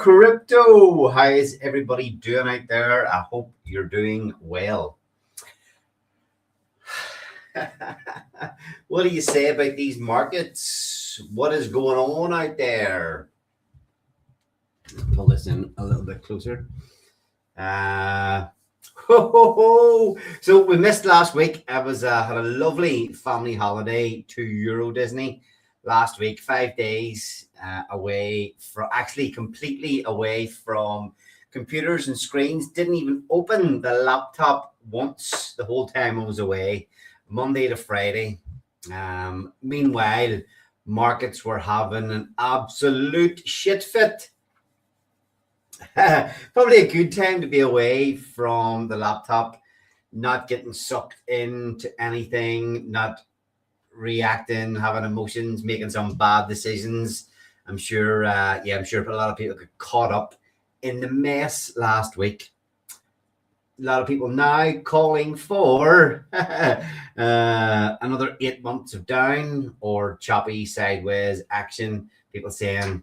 crypto. How is everybody doing out there? I hope you're doing well. What do you say about these markets? What is going on out there? Pull this in a little bit closer. So we missed last week. I had a lovely family holiday to Euro Disney last week. 5 days away from, actually completely away from computers and screens. Didn't even open the laptop once the whole time I was away, Monday to Friday. Meanwhile, markets were having an absolute shit fit. Probably a good time to be away from the laptop, not getting sucked into anything, not reacting, having emotions, making some bad decisions. I'm sure a lot of people got caught up in the mess last week. A lot of people now calling for another 8 months of down or choppy sideways action. People saying,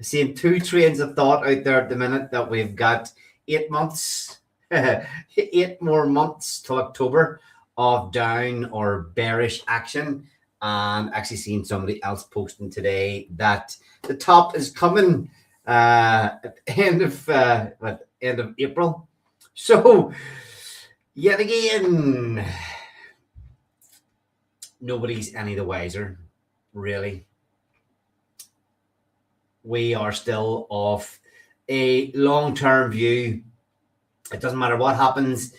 seeing two trains of thought out there at the minute that we've got 8 months, 8 more months till October of down or bearish action. And actually seeing somebody else posting today that the top is coming at the end of April. So yet again, nobody's any the wiser, really. We are still off a long-term view. It doesn't matter what happens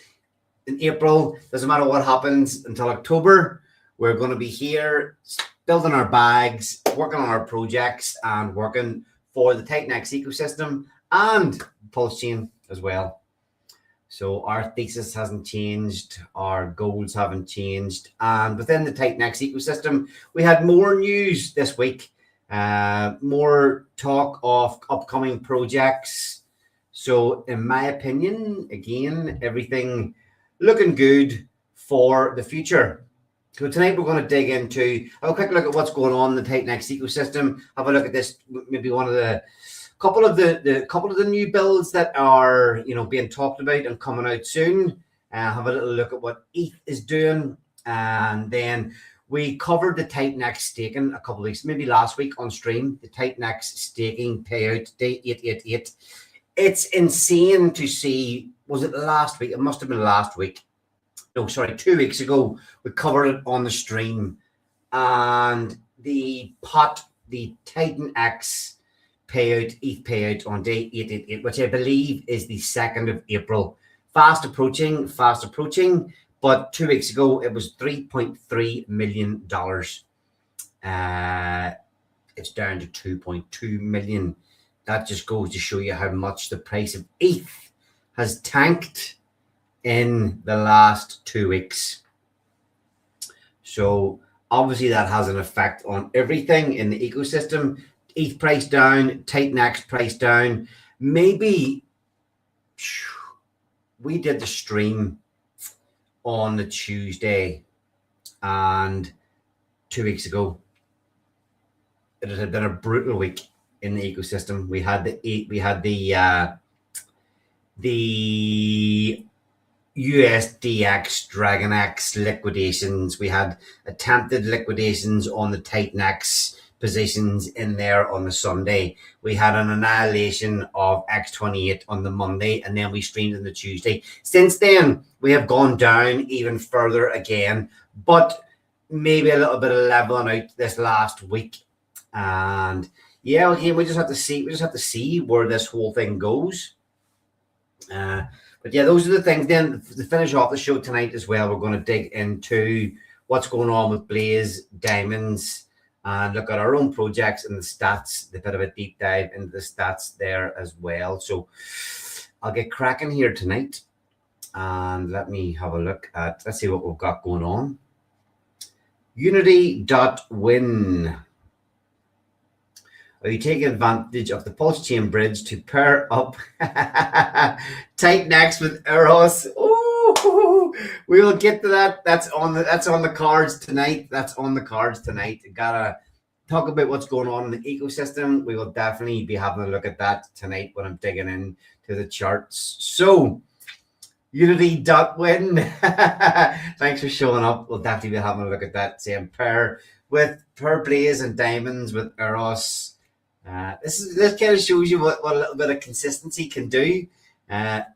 in April, doesn't matter what happens until October. We're going to be here building our bags, working on our projects, and working for the TitanX ecosystem and Pulse Chain as well. So our thesis hasn't changed, our goals haven't changed. And within the TitanX ecosystem, we had more news this week. More talk of upcoming projects. So in my opinion, again, everything looking good for the future. So tonight we're going to dig into a quick look at what's going on in the TitanX ecosystem. Have a look at this, maybe one of the couple of the new builds that are being talked about and coming out soon. Have a little look at what ETH is doing, and then we covered the TitanX staking a couple of weeks, maybe last week on stream, the TitanX staking payout day 888. It's insane to see, was it last week? It must have been last week. No, sorry, 2 weeks ago, we covered it on the stream. And the TitanX payout, ETH payout on day 888, which I believe is the 2nd of April. Fast approaching. But 2 weeks ago, it was $3.3 million. It's down to 2.2 million. That just goes to show you how much the price of ETH has tanked in the last 2 weeks. So obviously that has an effect on everything in the ecosystem. ETH price down, TitanX price down. Maybe we did the stream on the Tuesday, and 2 weeks ago it had been a brutal week in the ecosystem. We had the USDX DragonX liquidations. We had attempted liquidations on the TitanX positions in there on the Sunday. We had an annihilation of X28 on the Monday, and then we streamed on the Tuesday. Since then, we have gone down even further again, but maybe a little bit of leveling out this last week. And yeah, again, we just have to see where this whole thing goes. But yeah, those are the things. Then to finish off the show tonight as well, we're going to dig into what's going on with Blaze Diamonds and look at our own projects and the stats, a bit of a deep dive into the stats there as well. So I'll get cracking here tonight, and let me have a look at, let's see what we've got going on. Unity.win. Are you taking advantage of the Pulse Chain bridge to pair up TitanX with Eros? Oh, we will get to that. That's on the cards tonight. Gotta talk about what's going on in the ecosystem. We will definitely be having a look at that tonight when I'm digging in to the charts. So Unity.win. Thanks for showing up. We'll definitely be having a look at that same pair with Pearl Blaze and Diamonds with Eros. This kind of shows you what a little bit of consistency can do.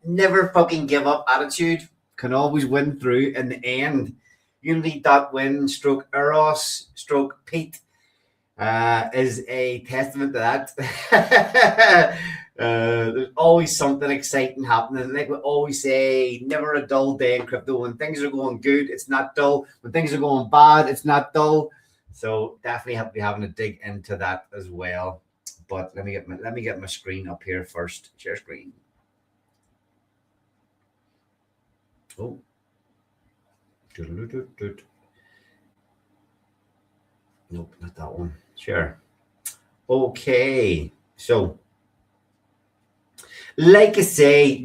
Never fucking give up attitude can always win through in the end. Unity.win stroke Eros stroke Pete is a testament to that. There's always something exciting happening. Like we always say, never a dull day in crypto. When things are going good, it's not dull. When things are going bad, it's not dull. So definitely have to be having to dig into that as well. But let me get my screen up here first. Share screen. Oh. Nope, not that one. Sure. Okay. So, like I say,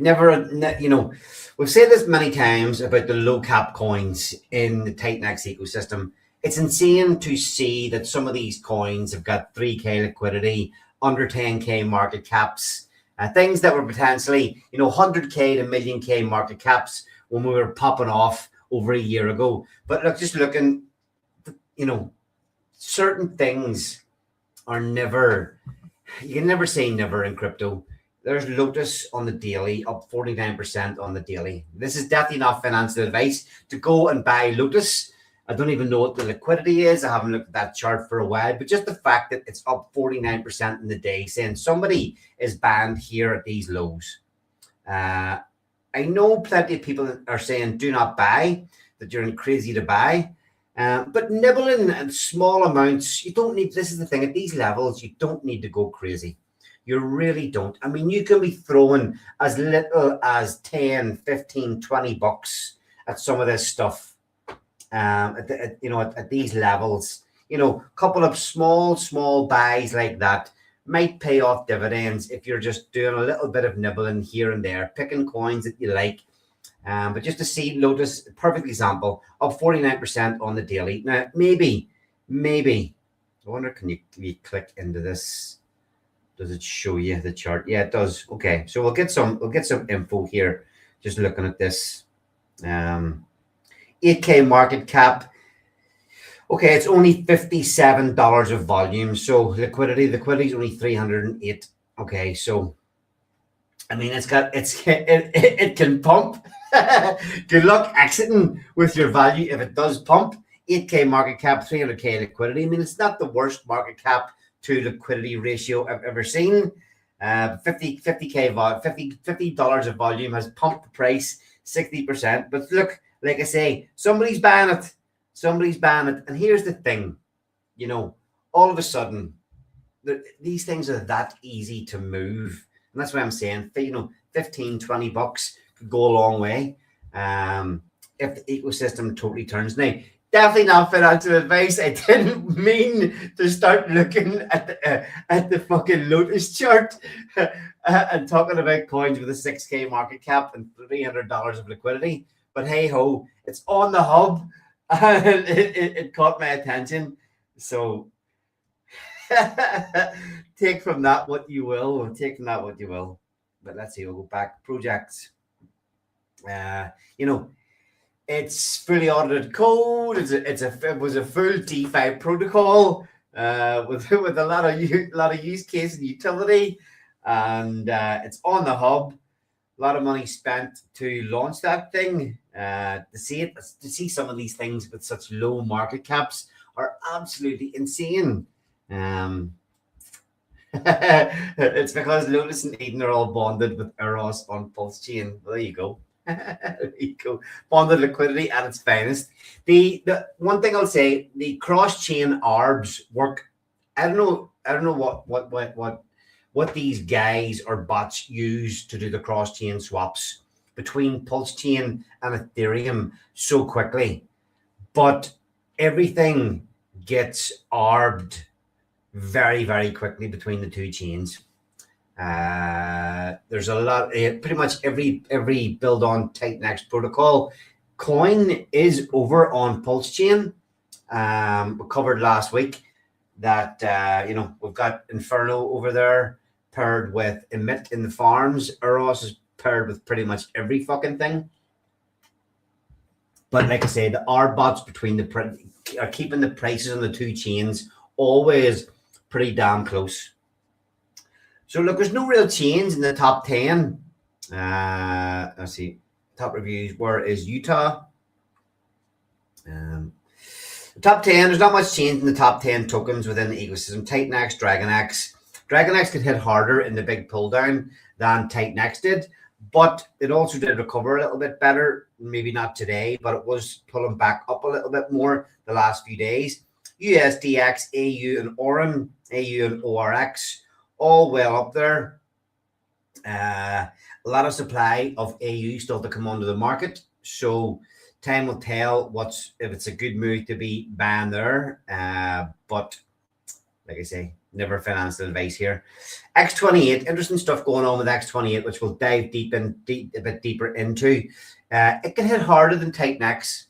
we've said this many times about the low cap coins in the Titanx ecosystem. It's insane to see that some of these coins have got 3K liquidity, under 10K market caps, things that were potentially, 100K to million K market caps when we were popping off over a year ago. But look, just looking, certain things are never, you can never say never in crypto. There's Lotus on the daily, up 49% on the daily. This is definitely not financial advice to go and buy Lotus. I don't even know what the liquidity is. I haven't looked at that chart for a while, but just the fact that it's up 49% in the day, saying somebody is banned here at these lows. I know plenty of people are saying do not buy, that you're crazy to buy. But nibbling in small amounts, you don't need, this is the thing, at these levels, you don't need to go crazy. You really don't. I mean, you can be throwing as little as 10, 15, 20 bucks at some of this stuff. At these levels, a couple of small buys like that might pay off dividends if you're just doing a little bit of nibbling here and there, picking coins that you like. But just to see Lotus, perfect example, up 49% on the daily. Now, maybe, I wonder, can you click into this? Does it show you the chart? Yeah, it does. Okay, so we'll get some info here. Just looking at this. 8K market cap. Okay, it's only $57 of volume. So liquidity is only 308. Okay, so I mean, it can pump. Good luck exiting with your value if it does pump. 8K market cap, 300K liquidity. I mean, it's not the worst market cap to liquidity ratio I've ever seen. $50 of volume has pumped the price 60%. But look, like I say, somebody's banning it. And here's the thing, all of a sudden, these things are that easy to move. And that's why I'm saying, 15, 20 bucks could go a long way if the ecosystem totally turns. Now, definitely not financial advice. I didn't mean to start looking at the fucking Lotus chart and talking about coins with a 6K market cap and $300 of liquidity. But hey ho, it's on the hub, and it caught my attention. So take from that what you will. But let's see, we'll go back. Projects. It's fully audited code. It was a full DeFi protocol with a lot of use case and utility, and it's on the hub. A lot of money spent to launch that thing. To see some of these things with such low market caps are absolutely insane. It's because Lotus and Eden are all bonded with Eros on Pulse Chain. Well, there you go. Bonded liquidity at its finest. The one thing I'll say, the cross-chain arbs work. I don't know what these guys or bots use to do the cross-chain swaps between Pulse Chain and Ethereum so quickly, but everything gets arbed very, very quickly between the two chains. There's a lot, pretty much every build on Titanx protocol coin is over on Pulse Chain. We covered last week. that we've got Inferno over there paired with Emit in the farms. Eros is paired with pretty much every fucking thing. But like I say, the R bots between are keeping the prices on the two chains always pretty damn close. So look, there's no real change in the top 10. Let's see. Top reviews. Where is Utah? The top 10, there's not much change in the top 10 tokens within the ecosystem. TitanX, DragonX. DragonX could hit harder in the big pull down than TitanX did, but it also did recover a little bit better. Maybe not today, but it was pulling back up a little bit more the last few days. USDX, AU, and ORAN, AU and ORX, all well up there. A lot of supply of AU still to come onto the market, so time will tell if it's a good move to be banned there. But like I say, never financial advice here. X28, interesting stuff going on with X28, which we'll dive a bit deeper into. It can hit harder than TitanX.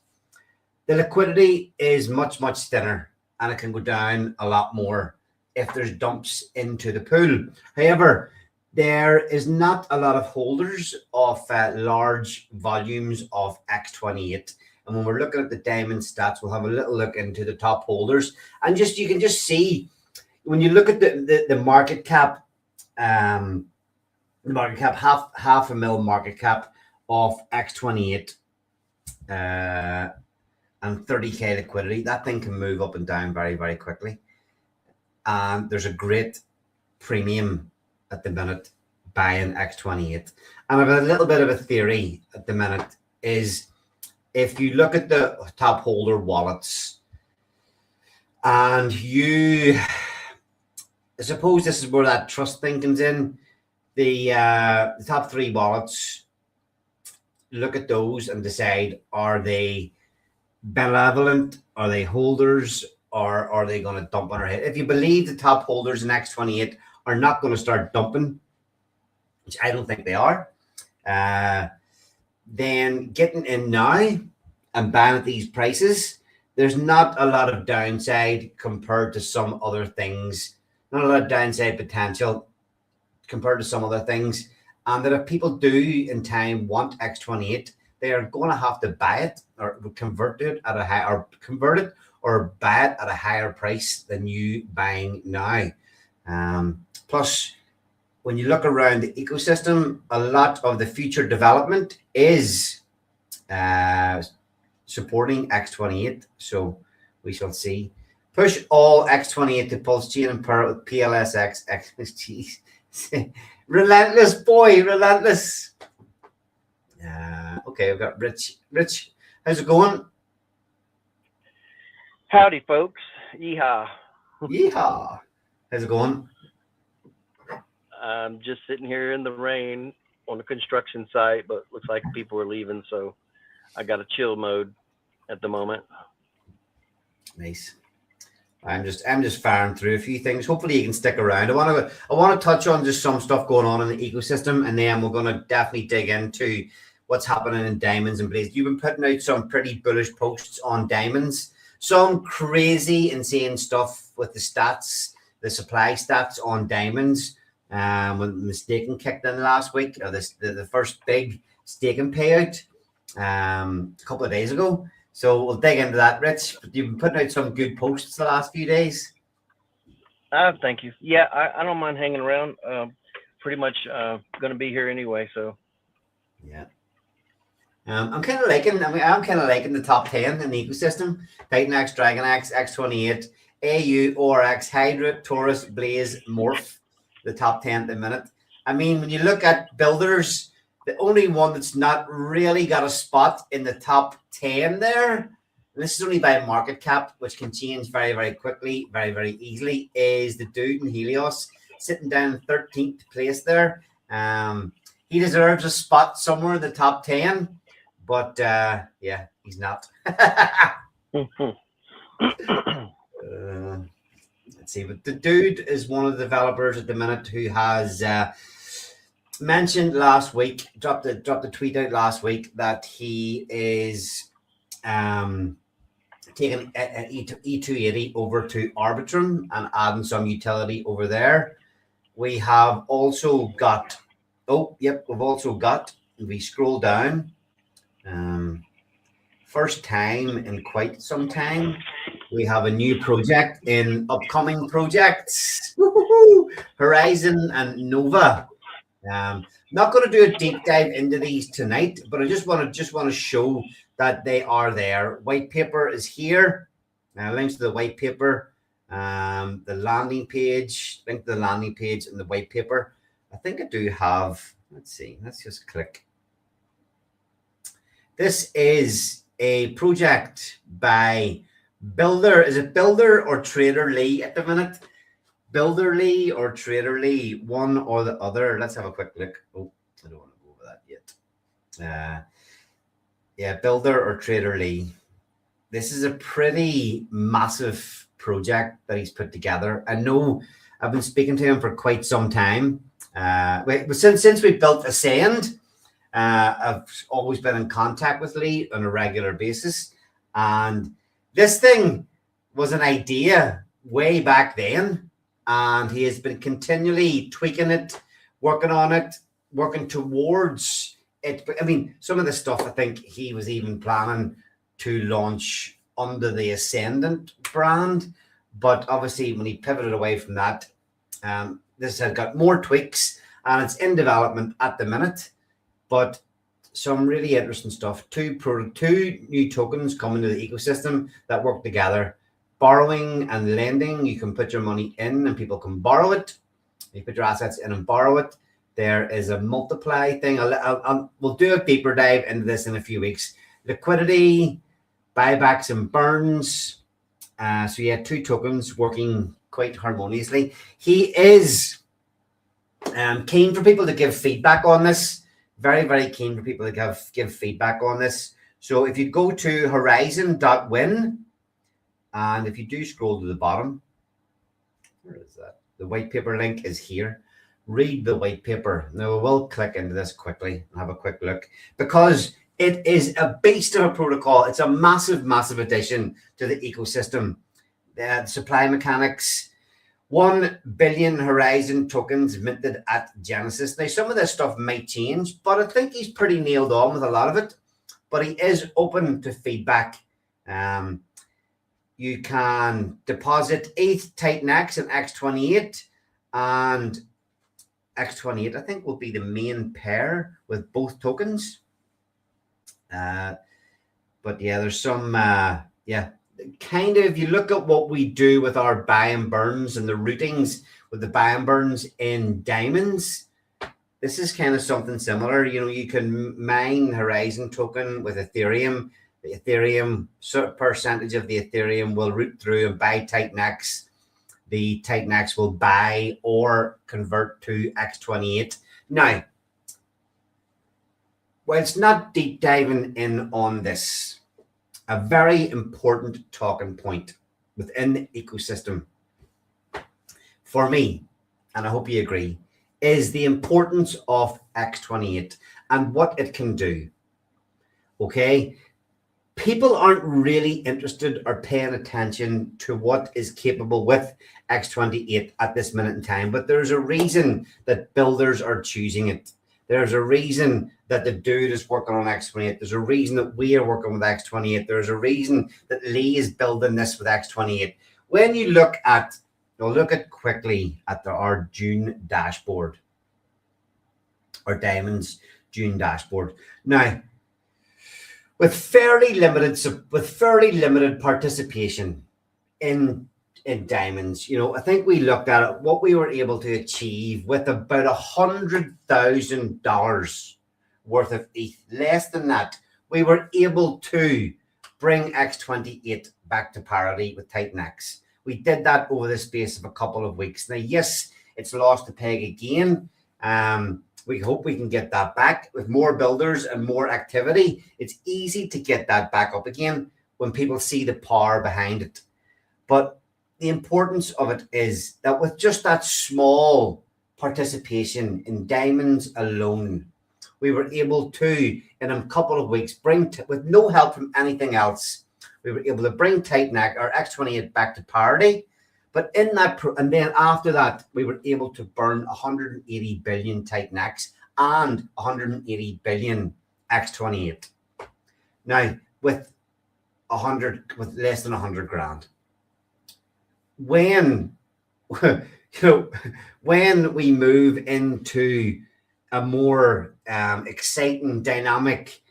The liquidity is much thinner, and it can go down a lot more if there's dumps into the pool. However, there is not a lot of holders of large volumes of X28. And when we're looking at the diamond stats, we'll have a little look into the top holders. And you can just see, when you look at the market cap, half a mil market cap of X28 and 30k liquidity, that thing can move up and down very, very quickly. And there's a great premium at the minute buying X28. And I've a little bit of a theory at the minute is, if you look at the top holder wallets, and I suppose this is where that trust thing comes in, the top 3 wallets, look at those and decide, are they benevolent, are they holders, or are they going to dump on our head? If you believe the top holders in X28 are not going to start dumping, which I don't think they are, then getting in now and buying at these prices, there's not a lot of downside compared to some other things, not a lot of downside potential compared to some other things. And that if people do in time want X28, they are going to have to buy it or convert it at a high, or convert it or buy it at a higher price than you buying now. Plus, when you look around the ecosystem, a lot of the future development is supporting X28. So we shall see. Push all X28 to Pulse Chain and pair with PLSX. Jeez. Relentless, boy, relentless. Okay, we've got Rich. Rich, how's it going? Howdy, folks. Yeehaw. Yeehaw. How's it going? I'm just sitting here in the rain on the construction site, but looks like people are leaving, so I got a chill mode at the moment. Nice. I'm just firing through a few things. Hopefully you can stick around. I want to touch on just some stuff going on in the ecosystem, and then we're going to definitely dig into what's happening in diamonds and blazes. You've been putting out some pretty bullish posts on diamonds, some crazy, insane stuff with the stats, the supply stats on diamonds. When the staking kicked in last week, or the first big staking payout a couple of days ago. So we'll dig into that, Rich. But you've been putting out some good posts the last few days. Thank you. Yeah, I don't mind hanging around. Pretty much going to be here anyway. So yeah, I'm kind of liking the top 10 in the ecosystem: TitanX, DragonX, X28, AU, ORX, Hydra, Taurus, Blaze, Morph. The top 10 at the minute. I mean, when you look at builders, the only one that's not really got a spot in the top 10 there, and this is only by market cap, which can change very, very quickly, very, very easily, is the dude in Helios sitting down in 13th place there. He deserves a spot somewhere in the top 10, but yeah, he's not. Let's see, but the dude is one of the developers at the minute who has mentioned last week, dropped a tweet out last week that he is taking E280 over to Arbitrum and adding some utility over there. We have also got, if we scroll down, first time in quite some time, we have a new project in upcoming projects. Woo-hoo-hoo! Horizon and Nova. Not going to do a deep dive into these tonight, but I just want to show that they are there. White paper is here. Links to the white paper, the landing page, link to the landing page and the white paper. I think I do have. Let's see. Let's just click. This is a project by Builder. Is it Builder or Trader Lee at the minute? Builder Lee or Trader Lee, one or the other. Let's have a quick look. Oh, I don't want to go over that yet. Yeah, Builder or Trader Lee. This is a pretty massive project that he's put together. I know I've been speaking to him for quite some time. Since we built Ascend, I've always been in contact with Lee on a regular basis. And this thing was an idea way back then. And he has been continually tweaking it, working on it, working towards it. I mean, some of the stuff I think he was even planning to launch under the Ascendant brand. But obviously, when he pivoted away from that, this has got more tweaks and it's in development at the minute. But some really interesting stuff. Two new tokens coming to the ecosystem that work together. Borrowing and lending, you can put your money in and people can borrow it. You put your assets in and borrow it. There is a multiply thing. We'll do a deeper dive into this in a few weeks. Liquidity, buybacks and burns. So yeah, two tokens working quite harmoniously. He is keen for people to give feedback on this. Very, very keen for people to give feedback on this. So if you go to horizon.win, and if you do scroll to the bottom, where is that? The white paper link is here. Read the white paper. Now we'll click into this quickly and have a quick look because it is a beast of a protocol. It's a massive, massive addition to the ecosystem. The supply mechanics, 1 billion Horizon tokens minted at Genesis. Now some of this stuff might change, but I think he's pretty nailed on with a lot of it. But he is open to feedback. You can deposit ETH, Titan X, and X28. And X28, I think, will be the main pair with both tokens. But yeah, there's some, kind of, if you look at what we do with our buy and burns and the routings with the buy and burns in diamonds, this is kind of something similar. You know, you can mine Horizon token with Ethereum. The Ethereum, certain percentage of the Ethereum will route through and buy Titan X. The Titan X will buy or convert to X28. Now, while it's not deep diving in on this, a very important talking point within the ecosystem for me, and I hope you agree, is the importance of X28 and what it can do. Okay? People aren't really interested or paying attention to what is capable with X28 at this minute in time, but there's a reason that builders are choosing it. There's a reason that the dude is working on X28. There's a reason that we are working with X28. There's a reason that Lee is building this with X28. When you look at, we'll look at quickly at our June dashboard, or Diamonds June dashboard. Now, with fairly limited participation in diamonds, you know, I think we looked at it, what we were able to achieve with about $100,000 worth of ETH. Less than that, we were able to bring X28 back to parity with Titan X. We did that over the space of a couple of weeks. Now, yes, it's lost the peg again. We hope we can get that back with more builders and more activity. It's easy to get that back up again when people see the power behind it. But the importance of it is that with just that small participation in diamonds alone, we were able to, in a couple of weeks, with no help from anything else, we were able to bring Titan X or X28 back to parity. But in that, and then after that, we were able to burn 180 billion Titan X and 180 billion X28. Now, with less than 100 grand. When when we move into a more exciting, dynamic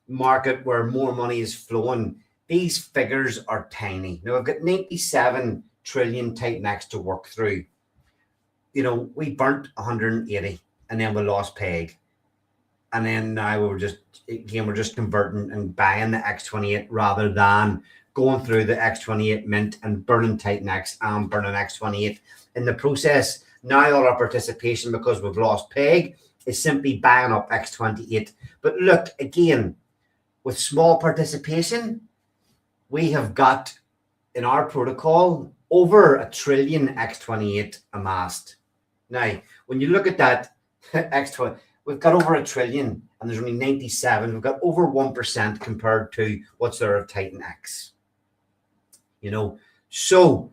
market where more money is flowing, these figures are tiny. Now, I've got 97 trillion Titan X to work through. We burnt 180 and then we lost peg. And then now we're just converting and buying the X28 rather than going through the X28 mint and burning Titan X and burning X28. In the process, now all our participation, because we've lost peg, is simply buying up X28. But look, again, with small participation, we have got in our protocol over 1 trillion X28 amassed. Now, when you look at that X20, we've got over 1 trillion and there's only 97. We've got over 1% compared to what's there of Titan X. So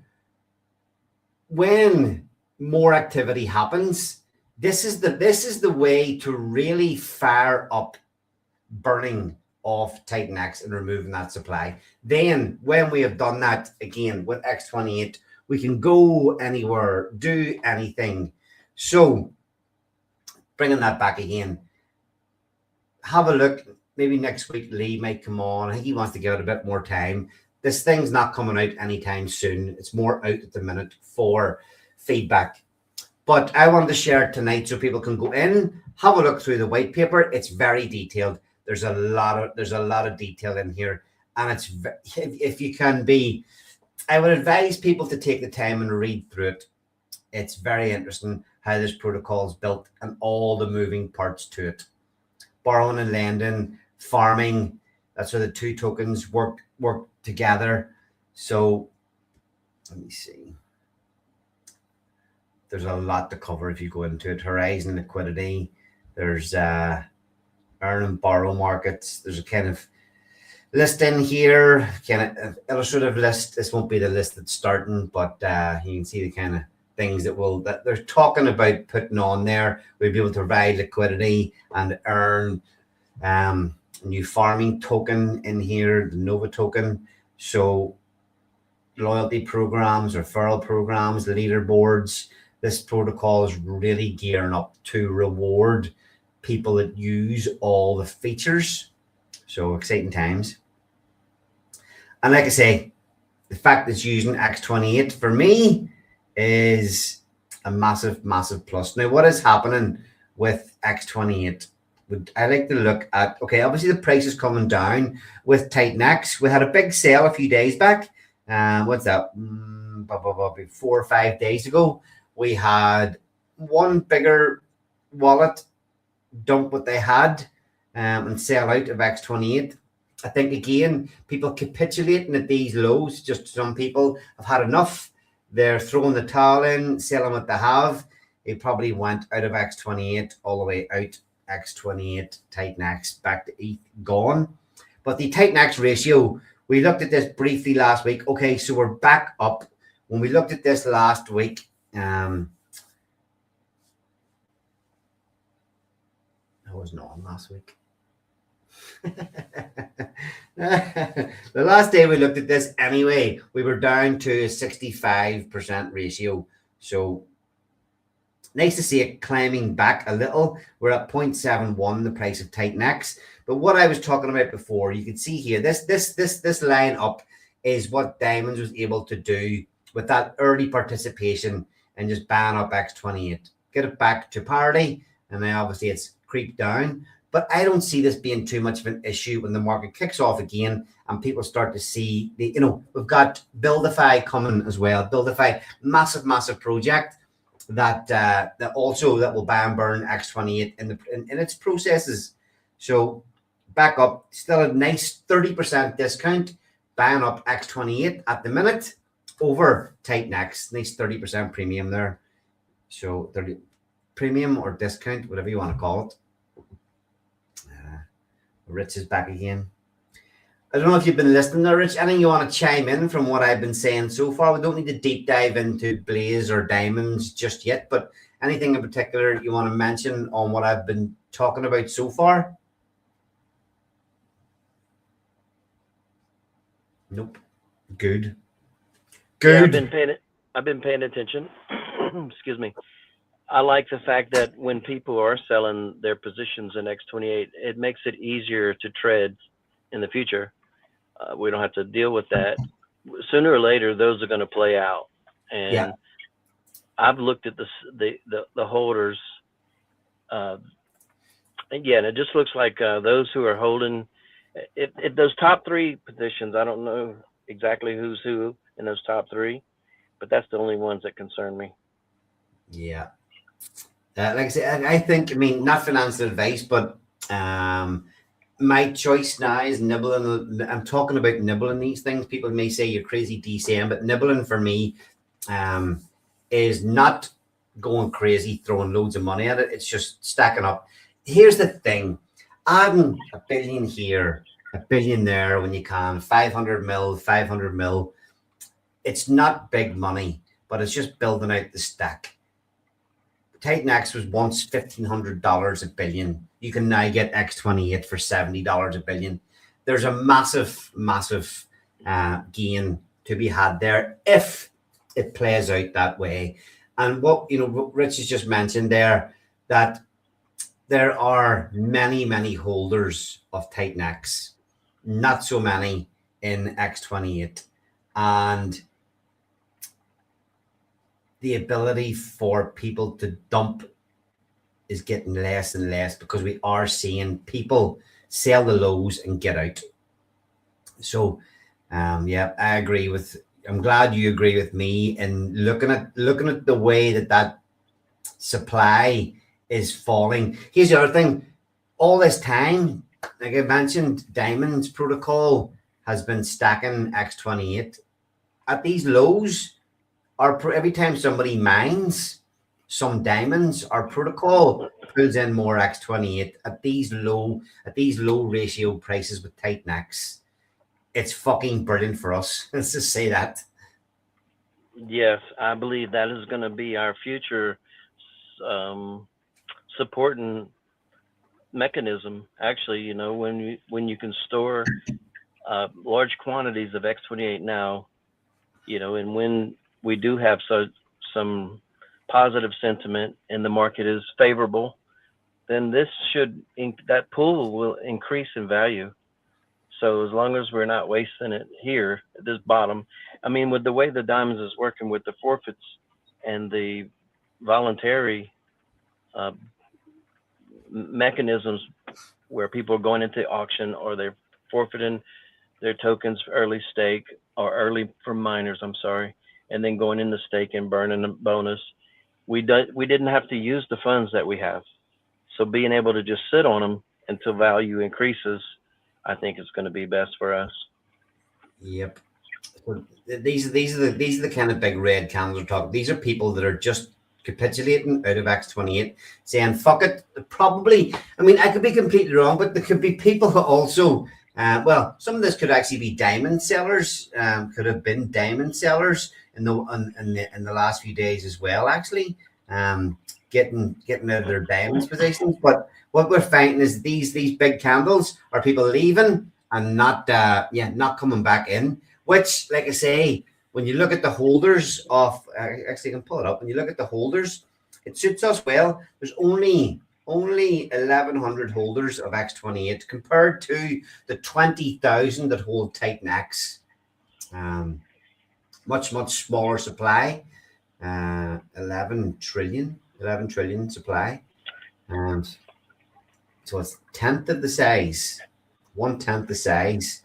when more activity happens, this is the way to really fire up burning of Titan X and removing that supply. Then when we have done that again with X28, we can go anywhere, do anything. So bringing that back again, have a look. Maybe next week Lee might come on. I think he wants to give it a bit more time. This thing's not coming out anytime soon. It's more out at the minute for feedback. But I wanted to share it tonight so people can go in, have a look through the white paper. It's very detailed. There's a lot of detail in here, and it's, if you can be, I would advise people to take the time and read through it. It's very interesting how this protocol is built and all the moving parts to it. Borrowing and lending, farming, that's where the two tokens work together. So let me see. There's a lot to cover if you go into it. Horizon liquidity. There's earn and borrow markets. There's a kind of list in here, kind of illustrative list. This won't be the list that's starting, but you can see the kind of things that they're talking about putting on there. We'll be able to provide liquidity and earn a new farming token in here, the Nova token. So loyalty programs, referral programs, leaderboards. This protocol is really gearing up to reward people that use all the features. So exciting times. And like I say, the fact that it's using X28 for me is a massive, massive plus. Now, what is happening with X28? I like to look at, okay, obviously the price is coming down with Titan X. We had a big sale a few days back. What's that? 4 or 5 days ago. We had one bigger wallet dump what they had and sell out of X28. I think, again, people capitulating at these lows. Just some people have had enough. They're throwing the towel in, selling what they have. It probably went out of X28 all the way out. X28, Titan X, back to ETH, gone. But the Titan X ratio, we looked at this briefly last week. Okay, so we're back up. When we looked at this last week, I wasn't on last week. The last day we looked at this anyway, we were down to a 65% ratio. So nice to see it climbing back a little. We're at 0.71, the price of Titan X. But what I was talking about before, you can see here, this line up is what Diamonds was able to do with that early participation and just ban up X28, get it back to parity, and then obviously it's creeped down. But I don't see this being too much of an issue when the market kicks off again and people start to see we've got Buildify coming as well. Buildify, massive, massive project that will buy and burn X28 in its processes. So back up, still a nice 30% discount, buying up X28 at the minute over Titan X. Nice 30% premium there. So 30 premium or discount, whatever you want to call it. Ritz is back again. I don't know if you've been listening there, Rich. Anything you want to chime in from what I've been saying so far? We don't need to deep dive into Blaze or Diamonds just yet, but anything in particular you want to mention on what I've been talking about so far? Nope. Good. Yeah, Good. I've been paying attention. Excuse me. I like the fact that when people are selling their positions in X28, it makes it easier to tread in the future. We don't have to deal with that. Sooner or later, those are going to play out. Yeah. And I've looked at the holders. And yeah, and it just looks like those who are holding those top three positions. I don't know exactly who's who in those top three, but that's the only ones that concern me. Yeah. Like I said, I think, I mean, not financial advice, but my choice now is nibbling. I'm talking about nibbling these things. People may say you're crazy DCM, but nibbling for me is not going crazy, throwing loads of money at it. It's just stacking up. Here's the thing. Adding a billion here, a billion there when you can, 500 mil, 500 mil. It's not big money, but it's just building out the stack. Titan X was once $1,500 a billion. You can now get X28 for $70 a billion. There's a massive, massive gain to be had there if it plays out that way. And what Rich has just mentioned there, that there are many, many holders of Titan X, not so many in X28, and the ability for people to dump is getting less and less because we are seeing people sell the lows and get out. So, yeah, I agree with. I'm glad you agree with me in looking at the way that supply is falling. Here's the other thing: all this time, like I mentioned, Diamonds Protocol has been stacking X28 at these lows. Every time somebody mines some diamonds, our protocol pulls in more X28 at these low ratio prices with Titan X. It's fucking brilliant for us. Let's just say that. Yes, I believe that is going to be our future supporting mechanism. Actually, when you can store large quantities of X28 now, and when we do have some positive sentiment and the market is favorable, then that pool will increase in value. So as long as we're not wasting it here at this bottom, I mean, with the way the Diamonds is working with the forfeits and the voluntary mechanisms where people are going into auction or they're forfeiting their tokens for early stake or early for miners, I'm sorry, and then going into stake and burning a bonus. We didn't have to use the funds that we have. So being able to just sit on them until value increases, I think is going to be best for us. Yep. So these are the kind of big red candles we're talking. These are people that are just capitulating out of X28, saying fuck it. Probably, I mean, I could be completely wrong, but there could be people who also well, some of this could actually be diamond sellers, could have been diamond sellers in the last few days as well, actually, getting out of their diamonds positions. But what we're finding is these big candles are people leaving and not coming back in. Which, like I say, when you look at the holders of, actually, I can pull it up. When you look at the holders, it suits us well. There's only 1,100 holders of X28 compared to the 20,000 that hold Titan X. Much smaller supply. 11 trillion supply. So it's 1/10 of the size. 1/10 the size.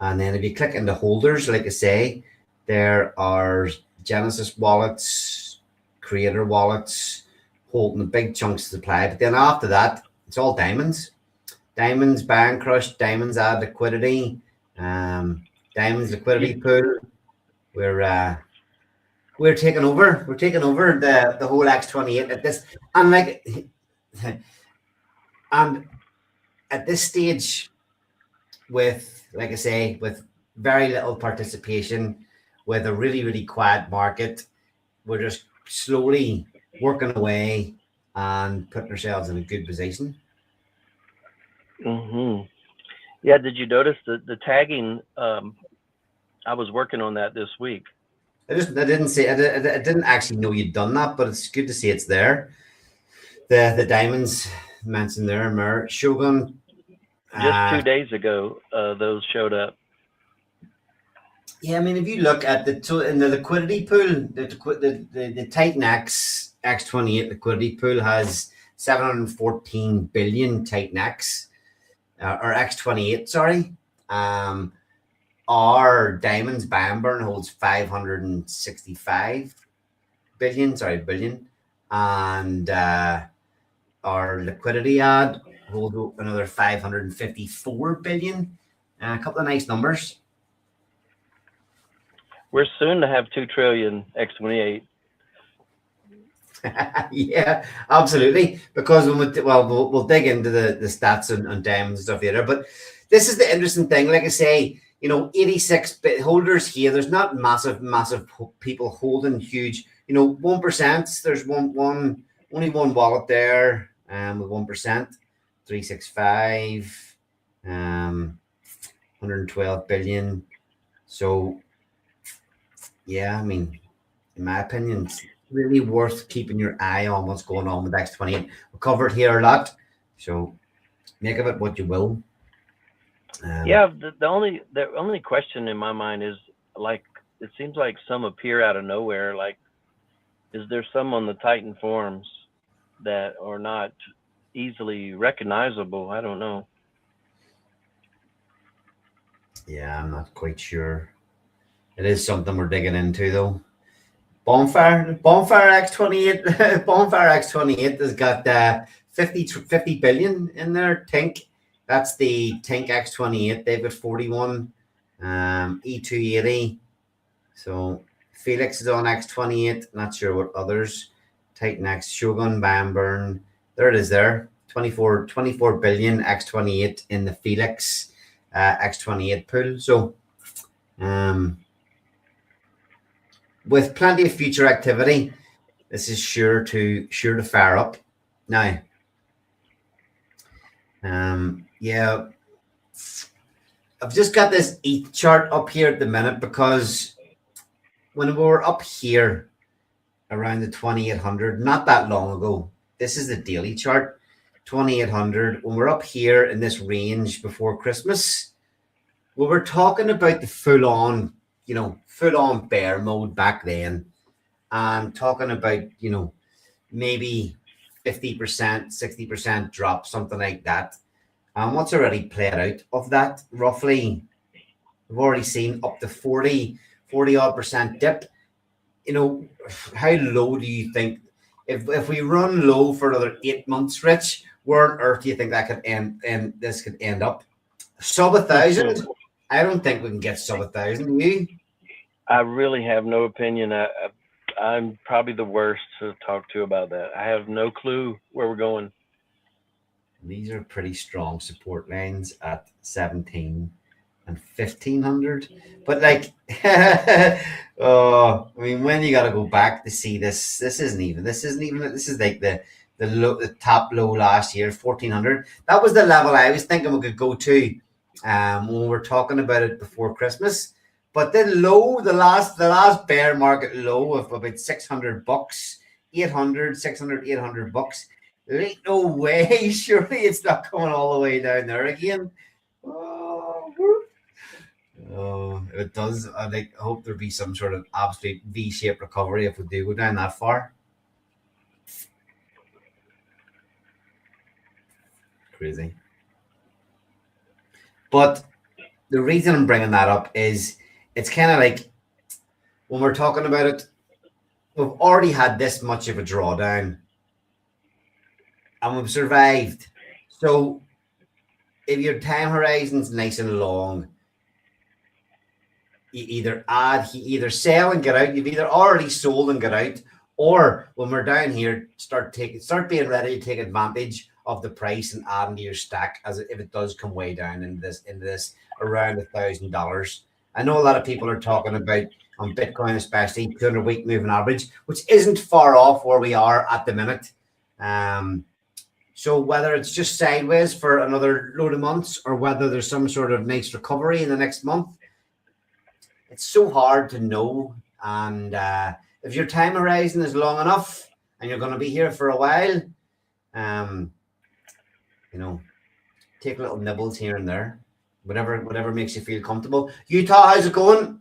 And then if you click into holders, like I say, there are Genesis wallets, creator wallets, holding the big chunks of supply. But then after that, it's all diamonds. Diamonds, Baron Crush, Diamonds add liquidity, Diamonds liquidity pool. We're taking over. We're taking over the whole X28 at this. And like, and at this stage, with, like I say, with very little participation, with a really, really quiet market, we're just slowly working away and putting ourselves in a good position. Hmm. Yeah. Did you notice the tagging? I was working on that this week. I didn't see, I didn't actually know you'd done that, but it's good to see it's there. The diamonds mentioned there, Shogun. Just Uh, 2 days ago, those showed up. yeah, I mean, if you look at in the liquidity pool, the Titan X28 liquidity pool has 714 billion Titan X, or X28, sorry. Um, our Diamonds Banburn holds 565 billion, and our liquidity ad hold another 554 billion. A couple of nice numbers. We're soon to have 2 trillion X28. Yeah, absolutely. Because we'll dig into the stats on diamonds and stuff later. But this is the interesting thing. Like I say, 86 bit holders here. There's not massive people holding huge. 1%. There's only one wallet there. With 1%, 365, 112 billion. So yeah, I mean, in my opinion, it's really worth keeping your eye on what's going on with X28. We covered here a lot, so make of it what you will. Yeah, the only question in my mind is, like, it seems like some appear out of nowhere. Like, is there some on the Titan forums that are not easily recognizable? I don't know. Yeah, I'm not quite sure. It is something we're digging into though. Bonfire X28, Bonfire X28 has got 50 billion in there. Tink, that's the Tink X28. They've got 41. E280. So Felix is on X28. Not sure what others. Titan X, Shogun, Banburn. There it is there. 24 billion X28 in the Felix X28 pool. So with plenty of future activity, this is sure to fire up. Now, yeah, I've just got this ETH chart up here at the minute because when we were up here around the 2800, not that long ago, this is the daily chart, 2800. When we're up here in this range before Christmas, we were talking about the full on bear mode back then, and talking about, maybe 50%, 60% drop, something like that. And what's already played out of that, roughly, we've already seen up to 40 odd percent dip. How low do you think, if we run low for another 8 months, Rich, where on earth do you think that could end, and this could end up? Sub 1,000? I don't think we can get sub 1,000. Do you? I really have no opinion. I'm probably the worst to talk to about that. I have no clue where we're going. These are pretty strong support lines at 17 and 1,500. But like, oh, I mean, when you got to go back to see this, this is like the top low last year, 1,400. That was the level I was thinking we could go to when we were talking about it before Christmas. But the last bear market low of about $600, 800, 600, 800 bucks. There ain't no way. Surely it's not coming all the way down there again. Oh, if it does, I hope there'll be some sort of absolute V-shaped recovery if we do go down that far. Crazy. But the reason I'm bringing that up is it's kind of like when we're talking about it, we've already had this much of a drawdown and we've survived. So if your time horizon's nice and long, you either sell and get out. You've either already sold and get out, or when we're down here, start being ready to take advantage of the price and adding to your stack as if it does come way down into this around $1,000. I know a lot of people are talking about on Bitcoin, especially 200-week moving average, which isn't far off where we are at the minute. So whether it's just sideways for another load of months or whether there's some sort of nice recovery in the next month, it's so hard to know. And if your time horizon is long enough and you're going to be here for a while, take little nibbles here and there, whatever makes you feel comfortable. Utah, how's it going?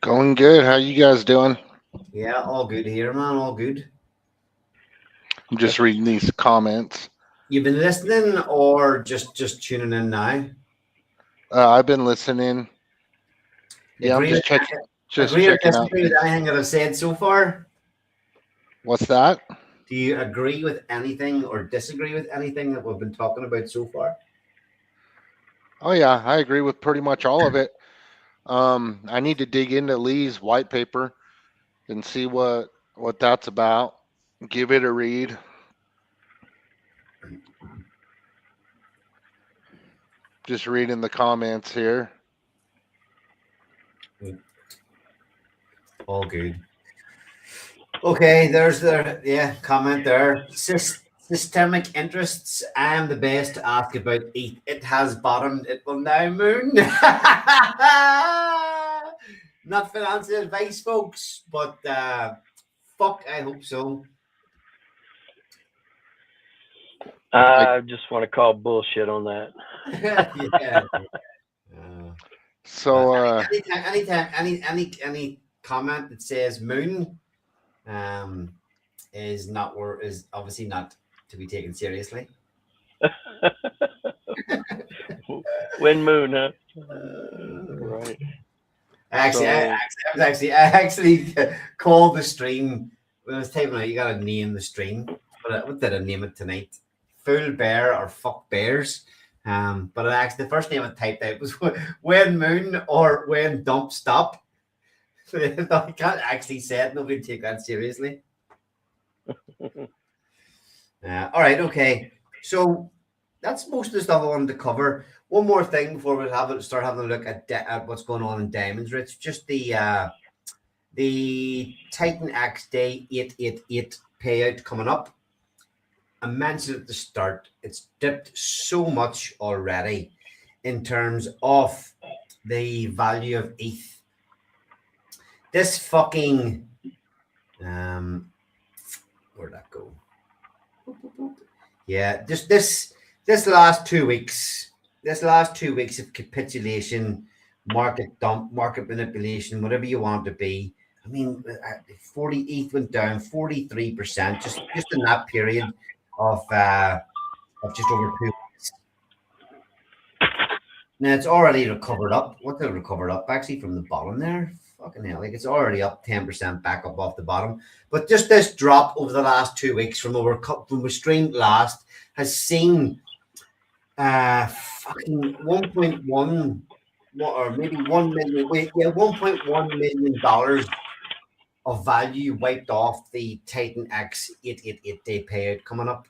Going good. How you guys doing? Yeah, all good here, man. All good. I'm just reading these comments. You've been listening or just tuning in now? I've been listening. Yeah, I'm just checking. Agree or disagree with anything that I've said so far? What's that? Do you agree with anything or disagree with anything that we've been talking about so far? Oh yeah, I agree with pretty much all of it. I need to dig into Lee's white paper and see what that's about. Give it a read. Just reading the comments here. All good. Okay, there's the comment there. Systemic interests. I am the best to ask about ETH. It has bottomed. It will now moon. Not financial advice, folks, but fuck, I hope so. I just want to call bullshit on that. Yeah. So anytime, any comment that says moon, is obviously not to be taken seriously. When moon, huh? Right. I actually called the stream when I was typing out. You gotta name the stream, but what did I name it tonight? Full bear or fuck bears. But the first name I typed out was when moon or when dump stop. I can't actually say it. Nobody take that seriously. All right, okay. So that's most of the stuff I wanted to cover. One more thing before we start having a look at what's going on in diamonds, Rich. Just the Titan X Day 888 payout coming up. I mentioned at the start, it's dipped so much already in terms of the value of ETH. This fucking where'd that go? Yeah, this last 2 weeks, of capitulation, market dump, market manipulation, whatever you want it to be. I mean, 40 ETH went down 43% just in that period of just over 2 weeks. Now it's already recovered up. What did it recover up actually from the bottom there? Fucking hell, like it's already up 10% back up off the bottom. But just this drop over the last 2 weeks from we streamed last has seen fucking 1.1 or maybe 1 million. Wait, yeah, $1.1 million of value wiped off the Titan X 888 day payout coming up.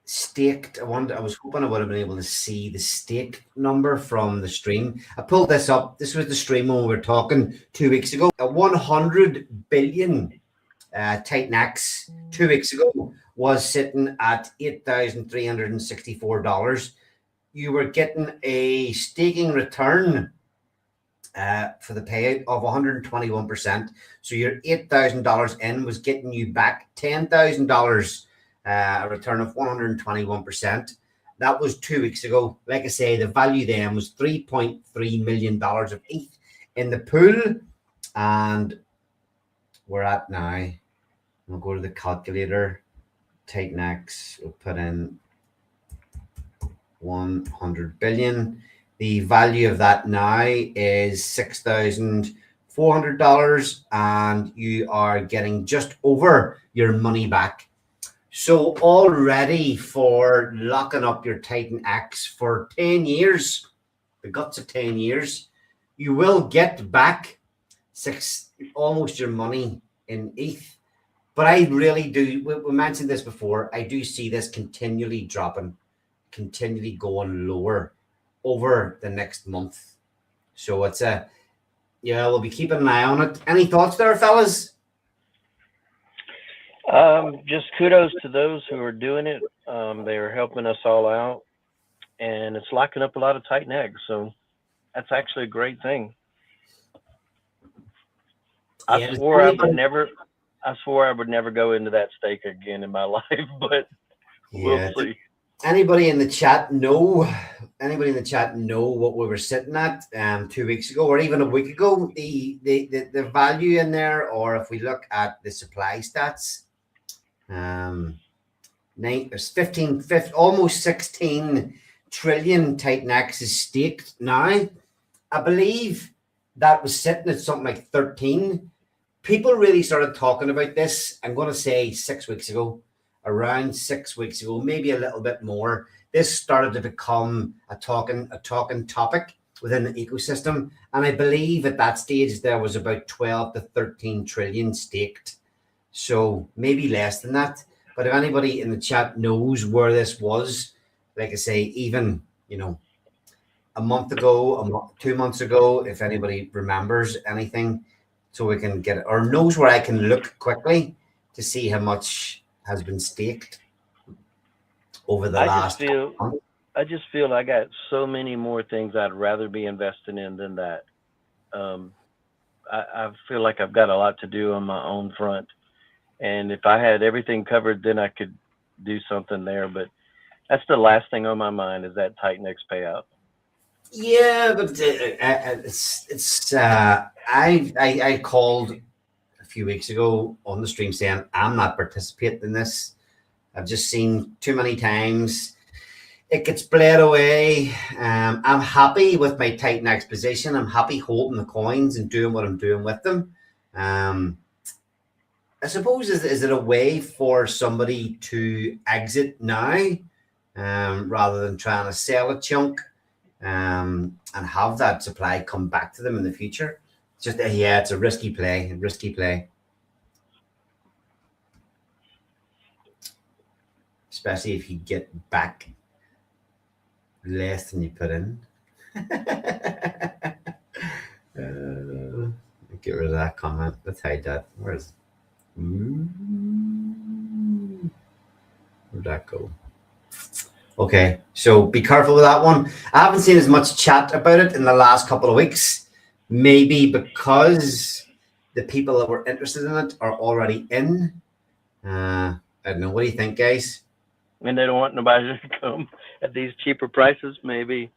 Staked. I was hoping I would have been able to see the stake number from the stream. I pulled this up. This was the stream when we were talking 2 weeks ago. A 100 billion Titan X 2 weeks ago was sitting at $8,364. You were getting a staking return for the payout of 121%. So your $8,000 in was getting you back $10,000. A return of 121%. That was 2 weeks ago. Like I say, the value then was $3.3 million of ETH in the pool. And we're at now. We'll go to the calculator. Titan X. We'll put in 100 billion. The value of that now is $6,400. And you are getting just over your money back. So already for locking up your Titan X for 10 years, the guts of 10 years, you will get back almost your money in ETH. But I really do. We mentioned this before. I do see this continually dropping, continually going lower over the next month. So it's a yeah. We'll be keeping an eye on it. Any thoughts there, fellas? Just kudos to those who are doing it. They are helping us all out, and it's locking up a lot of tight necks. So that's actually a great thing. Yeah, I swore I would never. I swore I would never go into that stake again in my life, but yeah. we'll see. Anybody in the chat know? Anybody in the chat know what we were sitting at 2 weeks ago, or even a week ago? The value in there, or if we look at the supply stats, there's 15, almost 16 trillion Titan-X is staked now. I believe that was sitting at something like 13. People really started talking about this, I'm going to say 6 weeks ago, around 6 weeks ago, maybe a little bit more. This started to become a talking topic within the ecosystem. And I believe at that stage there was about 12 to 13 trillion staked. So maybe less than that. But if anybody in the chat knows where this was, like I say, even, a month ago, 2 months ago, if anybody remembers anything, so we can get it, or knows where I can look quickly to see how much has been staked over the last month. I just feel I got so many more things I'd rather be investing in than that. I feel like I've got a lot to do on my own front. And if I had everything covered, then I could do something there. But that's the last thing on my mind is that Titan-X payout. Yeah, but I called a few weeks ago on the stream saying I'm not participating in this. I've just seen too many times it gets bled away. I'm happy with my Titan-X position. I'm happy holding the coins and doing what I'm doing with them. I suppose is it a way for somebody to exit now rather than trying to sell a chunk? And have that supply come back to them in the future. It's a risky play, especially if you get back less than you put in. Get rid of that comment. Let's hide that. Where'd that go? Okay, so be careful with that one. I haven't seen as much chat about it in the last couple of weeks, maybe because the people that were interested in it are already in. I don't know. What do you think, guys? And they don't want nobody to come at these cheaper prices, maybe.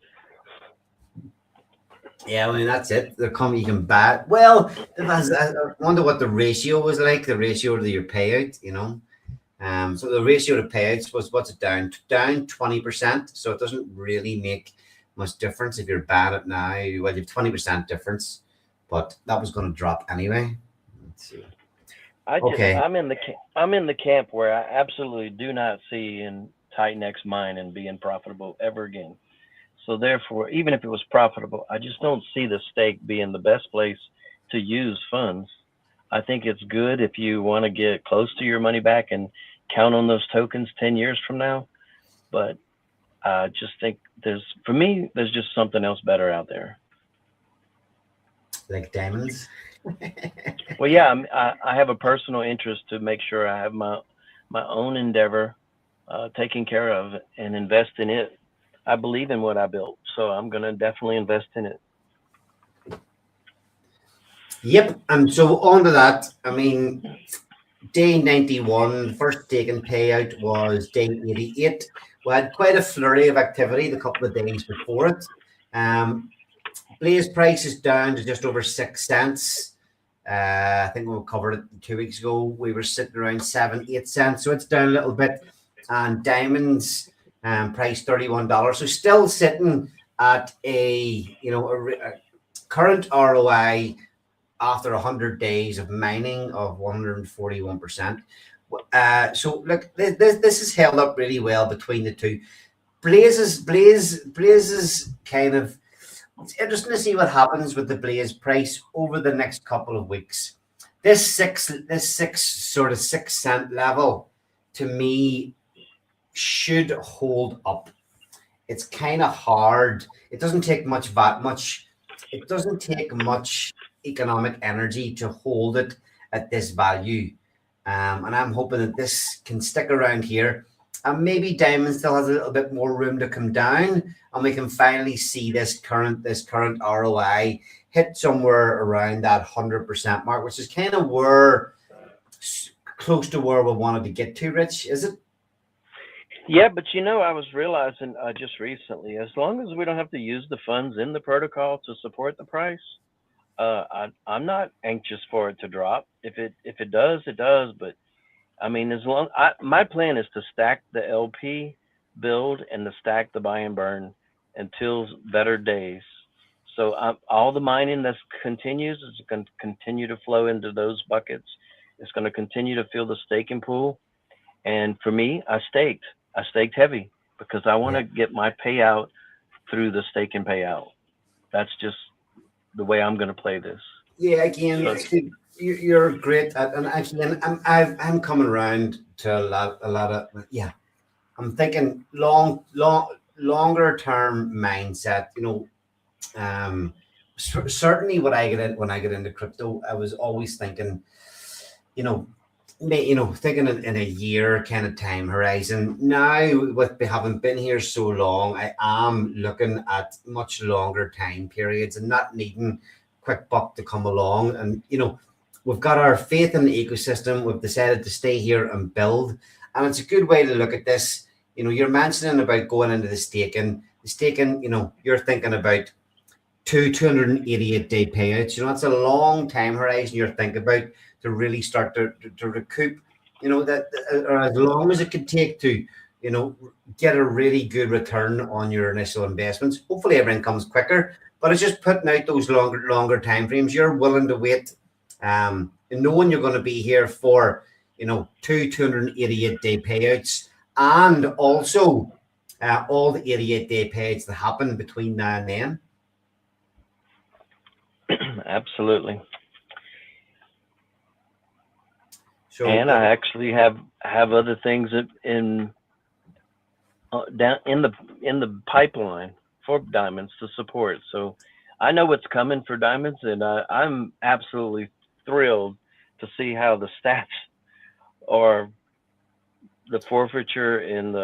Yeah, I mean, that's it. They're coming, you can buy it. Well, I wonder what the ratio was like, the ratio to your payout, So the ratio to payouts was, what's it down 20%. So it doesn't really make much difference if you're bad at now. Well, you have 20% difference, but that was going to drop anyway. Let's see. I'm in the camp where I absolutely do not see in Titan-X mining being profitable ever again. So therefore, even if it was profitable, I just don't see the stake being the best place to use funds. I think it's good if you want to get close to your money back and count on those tokens 10 years from now. But I just think there's just something else better out there. Like diamonds? Well, yeah, I have a personal interest to make sure I have my own endeavor taken care of and invest in it. I believe in what I built, so I'm going to definitely invest in it. Yep, and so on to that, I mean, day 91, the first taken payout was day 88. We had quite a flurry of activity the couple of days before it. Blaze price is down to just over 6 cents. I think we covered it 2 weeks ago. We were sitting around 7-8 cents, so it's down a little bit. And diamonds price $31, so still sitting at a current ROI after 100 days of mining of 141%. So look, this is held up really well between the two. Blaze's kind of, it's interesting to see what happens with the Blaze price over the next couple of weeks. this sort of 6 cent level to me should hold up. It's kind of hard. It doesn't take much it doesn't take much economic energy to hold it at this value. And I'm hoping that this can stick around here. And maybe diamond still has a little bit more room to come down, and we can finally see this current ROI hit somewhere around that 100% mark, which is kind of close to where we wanted to get to. Rich, is it? Yeah, but I was realizing just recently, as long as we don't have to use the funds in the protocol to support the price, I'm not anxious for it to drop. If it does, it does. But I mean, my plan is to stack the LP build and to stack the buy and burn until better days. So all the mining that continues is going to continue to flow into those buckets. It's going to continue to fill the staking pool. And for me, I staked heavy because I want to get my payout through the staking payout. That's just the way I'm going to play this. Yeah, again, Steve, you're great and actually, I'm coming around to a lot of I'm thinking longer term mindset. Certainly when I get into crypto, I was always thinking, thinking in a year kind of time horizon. Now, with having been here so long, I am looking at much longer time periods and not needing quick buck to come along. And we've got our faith in the ecosystem. We've decided to stay here and build, and it's a good way to look at this. You're mentioning about going into the staking. You're thinking about 288-day payouts. That's a long time horizon you're thinking about to really start to recoup, that or as long as it could take to, get a really good return on your initial investments. Hopefully everything comes quicker, but it's just putting out those longer time frames. You're willing to wait, and knowing you're going to be here for, 288-day payouts, and also all the 88-day payouts that happen between now and then. Absolutely. So, and I actually have other things down in the pipeline for diamonds to support. So I know what's coming for diamonds, and I'm absolutely thrilled to see how the stats or the forfeiture and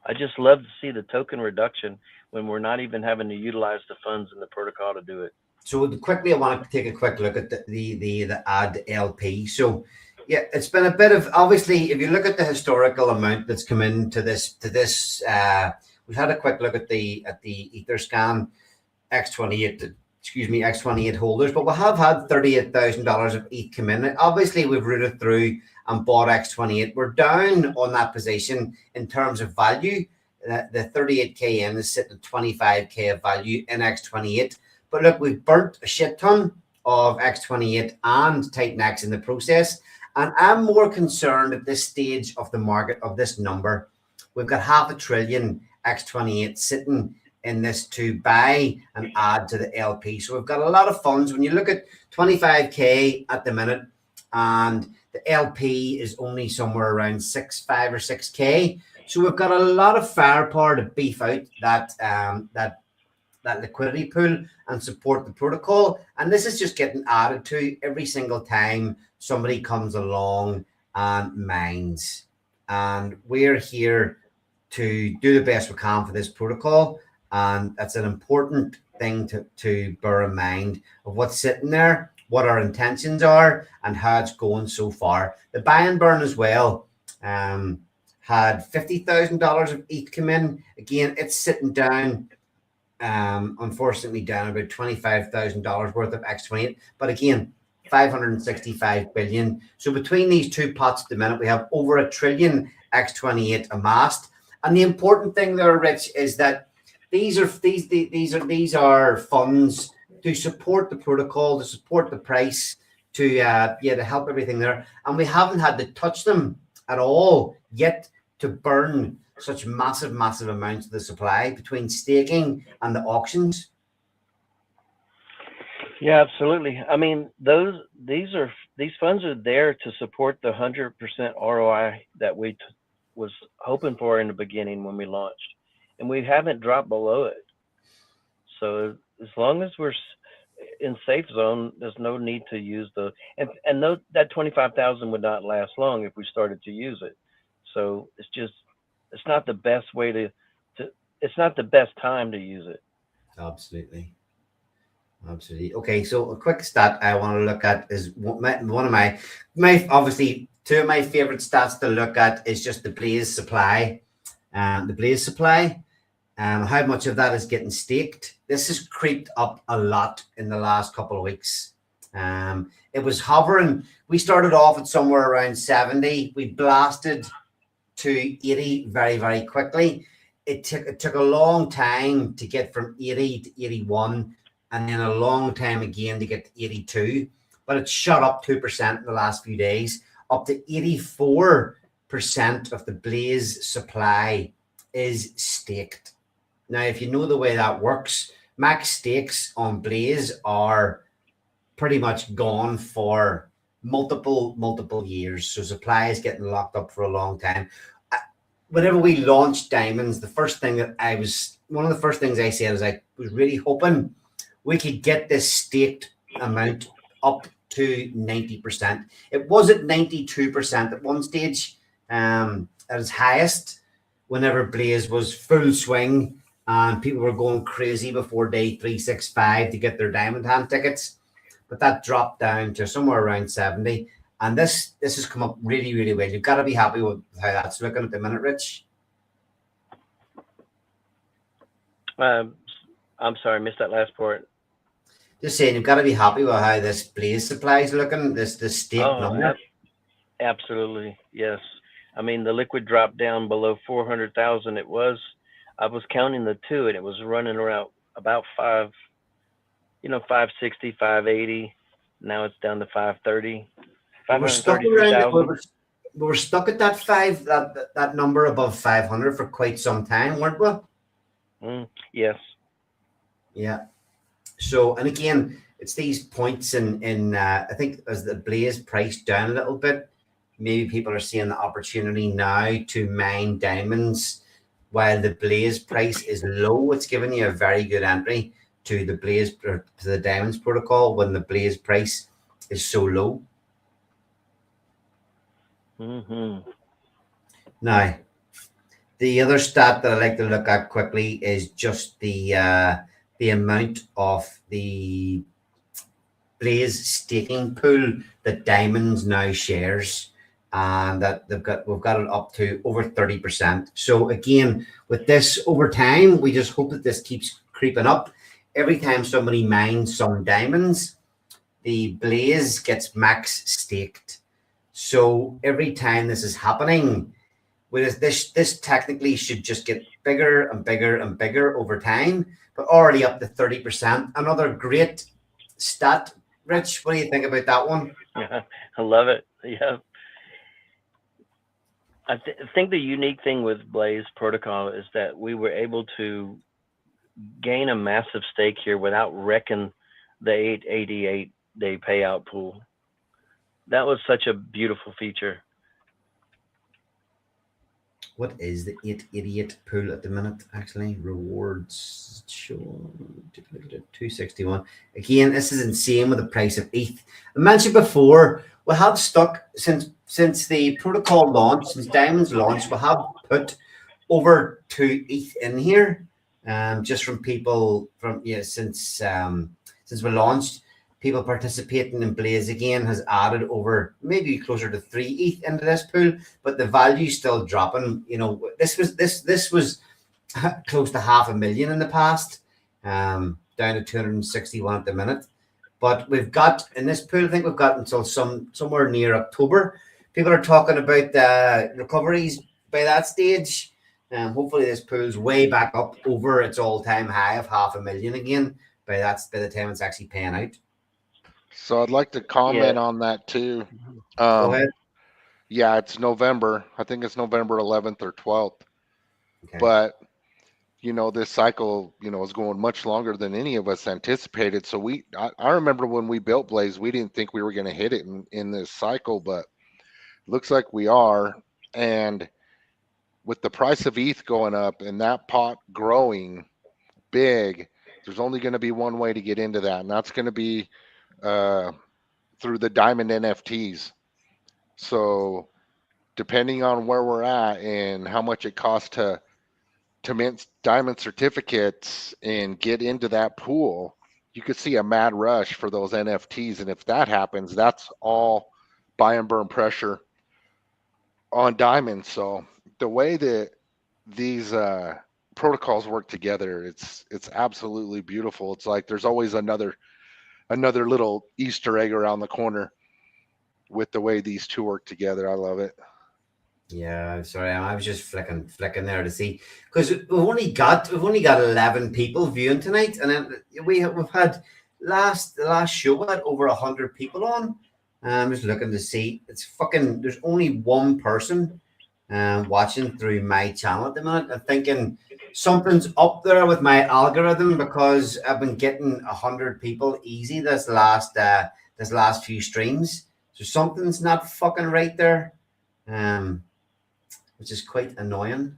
I just love to see the token reduction when we're not even having to utilize the funds in the protocol to do it. So quickly, I want to take a quick look at the ADD LP. So it's been a bit of, obviously, if you look at the historical amount that's come into this, we've had a quick look at the Etherscan X28 holders, but we have had $38,000 of ETH come in. Obviously, we've rooted through and bought X28. We're down on that position in terms of value. The 38K in is sitting at 25K of value in X28. But look, we've burnt a shit ton of X28 and Titan X in the process. And I'm more concerned at this stage of the market of this number. We've got $500 billion X28 sitting in this to buy and add to the LP. So we've got a lot of funds. When you look at 25K at the minute, and the LP is only somewhere around 5 or 6K. So we've got a lot of firepower to beef out that liquidity pool and support the protocol. And this is just getting added to every single time somebody comes along and mines. And we're here to do the best we can for this protocol. And that's an important thing to bear in mind of what's sitting there, what our intentions are, and how it's going so far. The buy and burn as well had $50,000 of ETH come in. Again, it's sitting down, unfortunately down about $25,000 worth of X28. But again, 565 billion. So between these two pots at the minute, we have over $1 trillion X28 amassed. And the important thing there, Rich, is that these are funds to support the protocol, to support the price, to help everything there. And we haven't had to touch them at all yet to burn such massive amounts of the supply between staking and the auctions. Yeah, absolutely. I mean, these funds are there to support the 100% ROI that was hoping for in the beginning when we launched, and we haven't dropped below it. So as long as we're in safe zone, there's no need to use and no, that 25,000 would not last long if we started to use it. So it's not the best way to it's not the best time to use it. Absolutely. Absolutely. Okay, so a quick stat I want to look at is one of my obviously two of my favorite stats to look at is just the blaze supply. The blaze supply, how much of that is getting staked. This has creeped up a lot in the last couple of weeks. It was hovering. We started off at somewhere around 70. We blasted to 80 very, very quickly. It took a long time to get from 80 to 81, and then a long time again to get to 82. But it shot up 2% in the last few days, up to 84% of the blaze supply is staked. Now, if you know the way that works, max stakes on blaze are pretty much gone for multiple years. So supply is getting locked up for a long time. Whenever we launched diamonds, one of the first things I said is I was really hoping we could get this staked amount up to 90%. It was at 92% at one stage, at its highest, whenever Blaze was full swing and people were going crazy before day 365 to get their diamond hand tickets. But that dropped down to somewhere around 70. And this has come up really, really well. You've got to be happy with how that's looking at the minute, Rich. I'm sorry, I missed that last part. Just saying, you've got to be happy with how this blaze supply is looking. This stake number. Absolutely, yes. I mean, the liquid dropped down below 400,000. I was counting the two, and it was running around about 560, 580. Now it's down to 530. We're stuck at that number above 500 for quite some time, weren't we? Yes. Yeah. So, and again, it's these points in I think as the blaze price down a little bit, maybe people are seeing the opportunity now to mine diamonds while the blaze price is low. It's giving you a very good entry to the diamonds protocol when the blaze price is so low. Mm-hmm. Now, the other stat that I like to look at quickly is just the amount of the blaze staking pool that diamonds now shares, and that we've got it up to over 30%. So again, with this over time, we just hope that this keeps creeping up. Every time somebody mines some diamonds, the blaze gets max staked. So every time this is happening, this technically should just get bigger and bigger and bigger over time, but already up to 30%. Another great stat. Rich, what do you think about that one? Yeah, I love it. Yeah. I think the unique thing with Blaze Protocol is that we were able to gain a massive stake here without wrecking the 888-day payout pool. That was such a beautiful feature. What is the 888 pool at the minute? Actually, rewards show 261. Again, this is insane with the price of ETH. I mentioned before, we have stuck since the protocol launched, since Diamonds launched, we have put over 2 ETH in here. Just from people since we launched. People participating in Blaze again has added over maybe closer to 3 ETH into this pool, but the value is still dropping. You know, this was close to 500,000 in the past, down to 261 at the minute. But we've got in this pool, I think we've got until somewhere near October. People are talking about recoveries by that stage. Hopefully this pool's way back up over its all-time high of 500,000 again by the time it's actually paying out. So I'd like to comment on that too. Go ahead. Yeah, it's November. I think it's November 11th or 12th. Okay. But this cycle, is going much longer than any of us anticipated. So I remember when we built Blaze, we didn't think we were going to hit it in this cycle, but looks like we are. And with the price of ETH going up and that pot growing big, there's only going to be one way to get into that, and that's going to be through the diamond NFTs. So depending on where we're at and how much it costs to mint diamond certificates and get into that pool, you could see a mad rush for those NFTs. And if that happens, that's all buy and burn pressure on diamonds. So the way that these protocols work together, it's absolutely beautiful. It's like there's always another little Easter egg around the corner with the way these two work together. I love it. Yeah, sorry, I was just flicking there to see, because we've only got 11 people viewing tonight, and then we've had the last show we had over 100 people on. I'm just looking to see. It's fucking. There's only one person watching through my channel at the minute. I'm thinking something's up there with my algorithm, because I've been getting 100 people easy this last few streams. So something's not fucking right there. Which is quite annoying.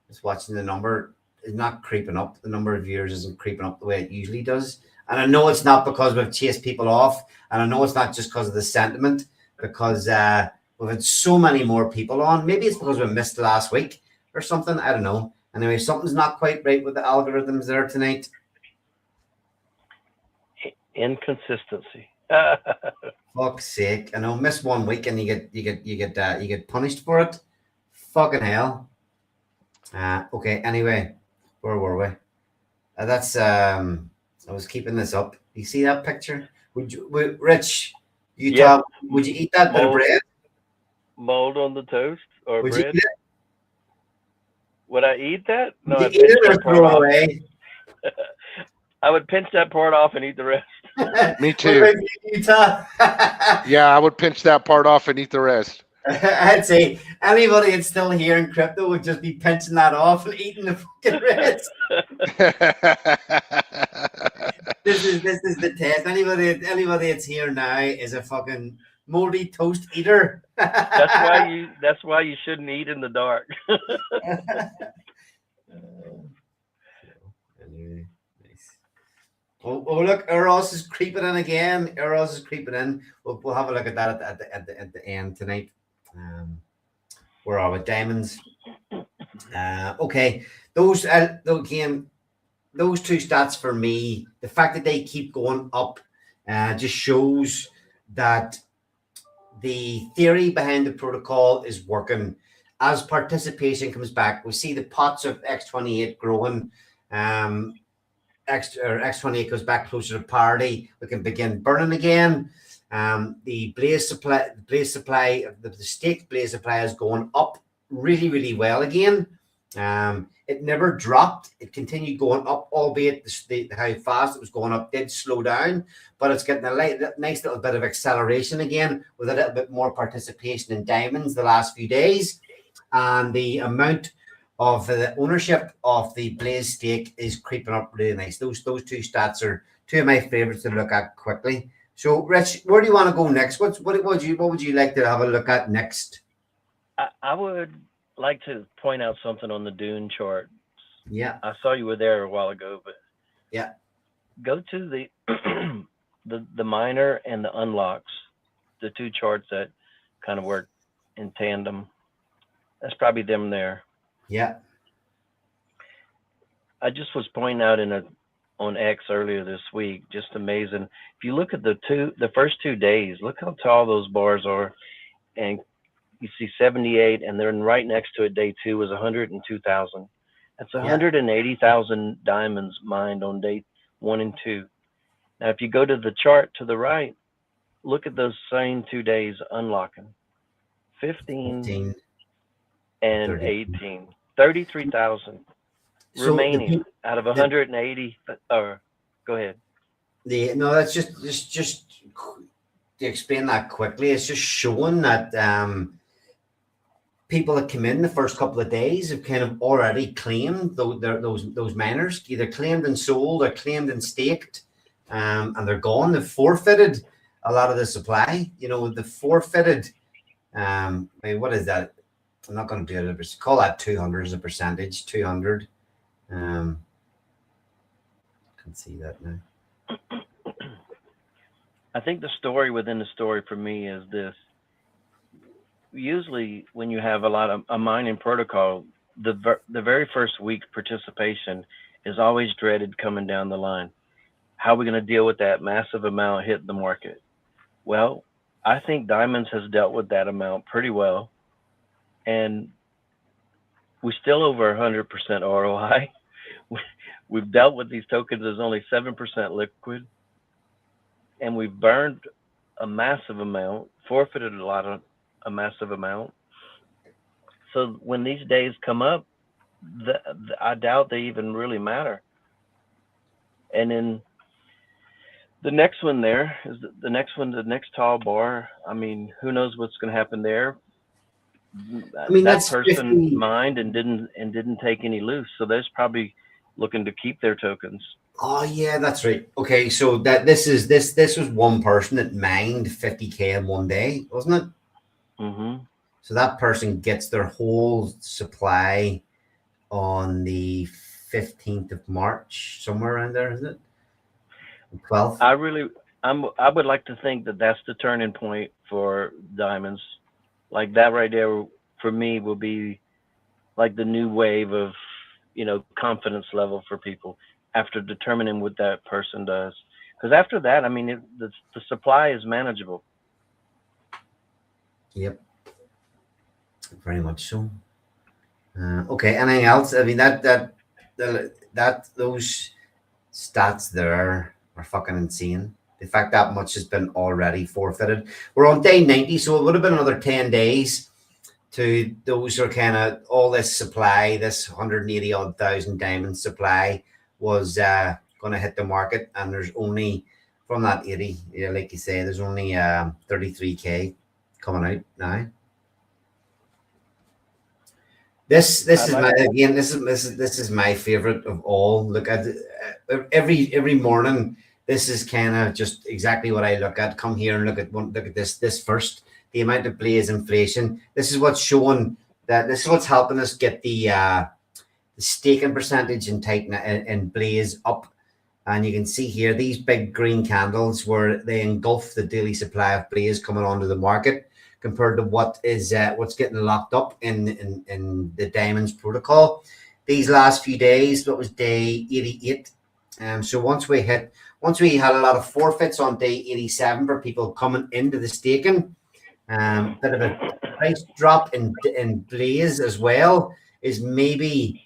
Just watching the number is not creeping up. The number of viewers isn't creeping up the way it usually does. And I know it's not because we've chased people off. And I know it's not just because of the sentiment, because we've had so many more people on. Maybe it's because we missed last week or something. I don't know. Anyway, something's not quite right with the algorithms there tonight. Inconsistency. Fuck's sake. I know, miss 1 week and you get punished for it. Fucking hell. Okay, anyway, where were we? That's I was keeping this up. You see that picture? Rich, would you eat that bit of bread? Mold on the toast or Would bread? You eat it? Would I eat that? No, Would you eat it or throw it away? I would pinch that part off and eat the rest. Me too. Yeah, I would pinch that part off and eat the rest. I'd say anybody that's still here in crypto would just be pinching that off and eating the fucking rest. This is the test. Anybody that's here now is a fucking moldy toast eater. That's why you shouldn't eat in the dark. Anyway, nice. Oh, look, Eros is creeping in again. Eros is creeping in. We'll have a look at that at the end tonight. Where are we? Diamonds. Okay, those again, those two stats for me, the fact that they keep going up just shows that the theory behind the protocol is working. As participation comes back, we see the pots of X28 growing. X28 goes back closer to parity. We can begin burning again. The blaze supply, the staked blaze supply is going up really, really well again. It never dropped. It continued going up, albeit how fast it was going up did slow down, but it's getting a nice little bit of acceleration again with a little bit more participation in diamonds the last few days. And the amount of the ownership of the blaze stake is creeping up really nice. Those two stats are two of my favorites to look at quickly. So, Rich, where do you want to go next? What would you like to have a look at next? I would like to point out something on the Dune chart. Yeah. I saw you were there a while ago, but yeah. Go to the the miner and the unlocks, the two charts that kind of work in tandem. That's probably them there. Yeah. I just was pointing out on X earlier this week, just amazing. If you look at the first 2 days, look how tall those bars are, and you see 78, and then right next to it, day 2 was 102,000. That's 180,000 diamonds mined on day 1 and 2. Now, if you go to the chart to the right, look at those same 2 days unlocking, 15 and 18, 33,000 remaining out of 180. Or go ahead. That's just to explain that quickly. It's just showing that people that come in the first couple of days have kind of already claimed those miners, either claimed and sold or claimed and staked, and they're gone. They've forfeited a lot of the supply. You know, the forfeited. What is that? I'm not going to do it. But call that 200 as a percentage. 200. Can see that now. I think the story within the story for me is this. Usually when you have a mining protocol, the very first week participation is always dreaded coming down the line. How are we going to deal with that massive amount hitting the market? Well, I think Diamonds has dealt with that amount pretty well. And we're still over 100% ROI. We've dealt with these tokens as only 7% liquid. And we've burned a massive amount, forfeited a massive amount. So when these days come up, I doubt they even really matter. And then the next one there is the next tall bar. I mean, who knows what's going to happen there? I mean, that that's person 50... mined and didn't take any loose, so they're probably looking to keep their tokens. Oh yeah, that's right. Okay, so this was one person that mined 50K in one day, wasn't it? Mm-hmm. So that person gets their whole supply on the 15th of March, somewhere around there, is it? 12th. I would like to think that that's the turning point for Diamonds. Like that right there for me will be like the new wave of, confidence level for people after determining what that person does. Because after that, I mean, the supply is manageable. Yep. Very much so. Okay. Anything else? I mean, those stats there are fucking insane. The fact that much has been already forfeited. We're on day 90, so it would have been another 10 days to those are kind of all this supply, this 180 odd thousand diamond supply was going to hit the market, and there's only from that 80, like you say, there's only 33K coming out now. This is my again. This is my favorite of all. Look at every morning. This is kind of just exactly what I look at. Come here and look at this first. The amount of Blaze inflation. This is what's showing that. This is what's helping us get the staking percentage in Titan and Blaze up. And you can see here these big green candles where they engulf the daily supply of Blaze coming onto the market, compared to what is what's getting locked up in the Diamonds protocol. These last few days, what was day 88? So once we had a lot of forfeits on day 87 for people coming into the staking, bit of a price drop in Blaze as well is maybe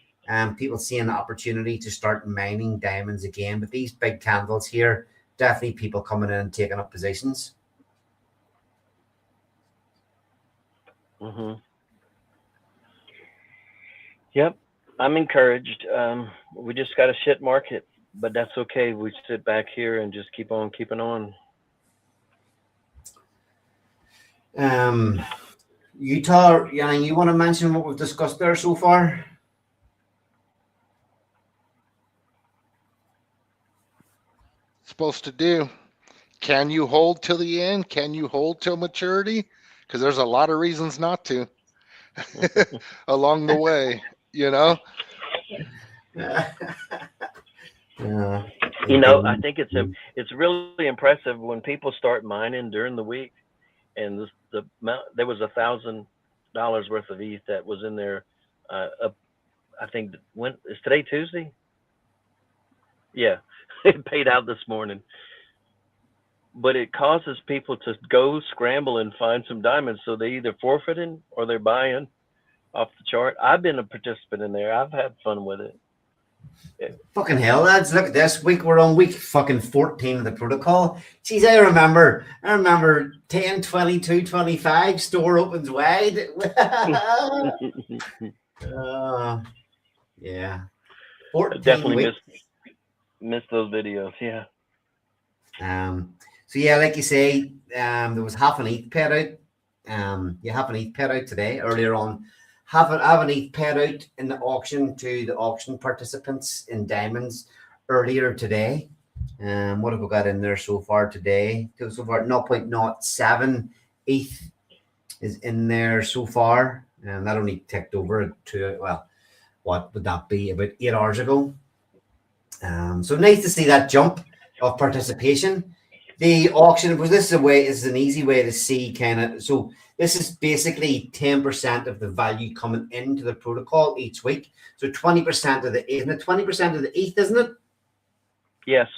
people seeing an opportunity to start mining diamonds again. But these big candles here, definitely people coming in and taking up positions. Mm-hmm. Yep, I'm encouraged. We just got a shit market, but that's okay. We sit back here and just keep on keeping on. Utah, Yanni, you want to mention what we've discussed there so far? Supposed to do. Can you hold till the end? Can you hold till maturity? Because there's a lot of reasons not to along the way, I think it's really impressive when people start mining during the week, and there was $1,000 worth of ETH that was in there. I think is today Tuesday? Yeah, it paid out this morning. But it causes people to go scramble and find some diamonds, so they either forfeiting or they're buying off the chart. I've been a participant in there. I've had fun with it. Fucking hell, lads! Look at this week. We're on week fucking 14 of the protocol. Jeez, I remember 10, 22, 25. Store opens wide. Yeah. 14 definitely missed those videos. Yeah. So yeah, like you say, there was half an ETH paid You have an ETH paid out today. Earlier on, have an ETH paid out in the auction to the auction participants in diamonds earlier today. What have we got in there so far today? So far, 0.07 ETH is in there so far, and that only ticked over to, well, what would that be, about 8 hours ago. So nice to see that jump of participation. The auction was, this is an easy way to see kind of, so this is basically 10% of the value coming into the protocol each week. So 20% of the, isn't it 20% of the ETH, isn't it? Yes.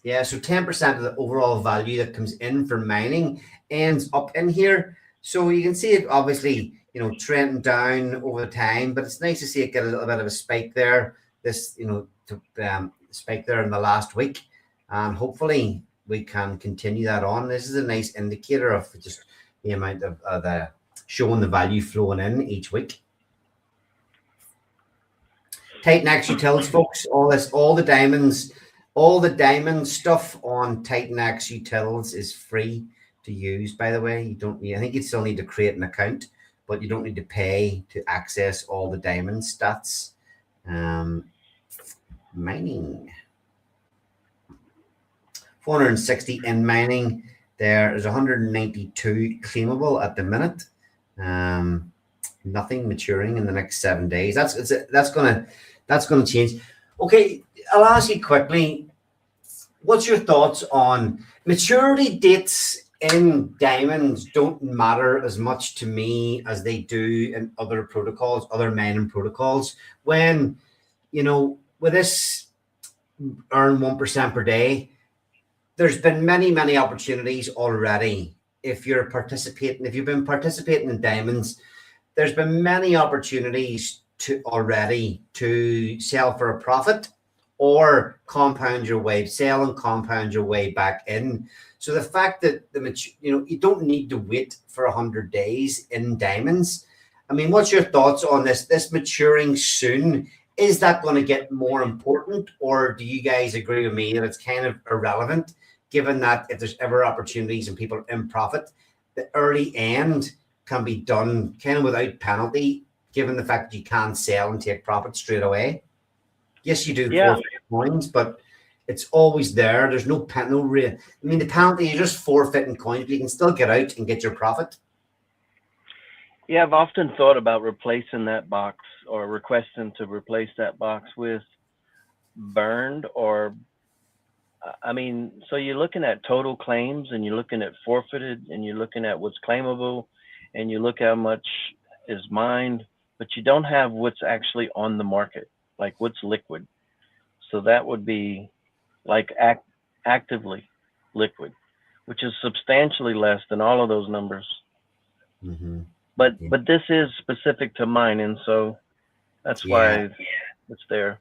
Yeah, so 10% of the overall value that comes in for mining ends up in here. So you can see it obviously, you know, trending down over the time, but it's nice to see it get a little bit of a spike there. This, you know, spike there in the last week, and hopefully we can continue that on. This is a nice indicator of just the amount of the showing the value flowing in each week. TitanX Utils, folks. All the diamond stuff on TitanX Utils is free to use. By the way, you don't need. I think you still need to create an account, but you don't need to pay to access all the diamond stats. Mining. 460 in mining. There is 192 claimable at the minute. Nothing maturing in the next 7 days. That's gonna change. Okay, I'll ask you quickly. What's your thoughts on maturity dates in diamonds? Don't matter as much to me as they do in other protocols, other mining protocols. When, you know, with this earn 1% per day, there's been many opportunities already. If you've been participating in diamonds, there's been many opportunities to sell for a profit or compound your way, sell and compound your way back in. So the fact that you don't need to wait for 100 days in diamonds. I mean, what's your thoughts on this maturing soon? Is that going to get more important, or do you guys agree with me that it's kind of irrelevant, given that if there's ever opportunities and people in profit, the early end can be done kind of without penalty, given the fact that you can sell and take profit straight away? Yes, you do forfeit coins, but it's always there. There's no penalty. I mean, the penalty, you're just forfeiting coins, but you can still get out and get your profit. Yeah, I've often thought about replacing that box or requesting to replace that box with burned, or, I mean, so you're looking at total claims and you're looking at forfeited and you're looking at what's claimable and you look how much is mined, but you don't have what's actually on the market, like what's liquid. So that would be like actively liquid, which is substantially less than all of those numbers. Mm-hmm. But this is specific to mining, so that's why it's there.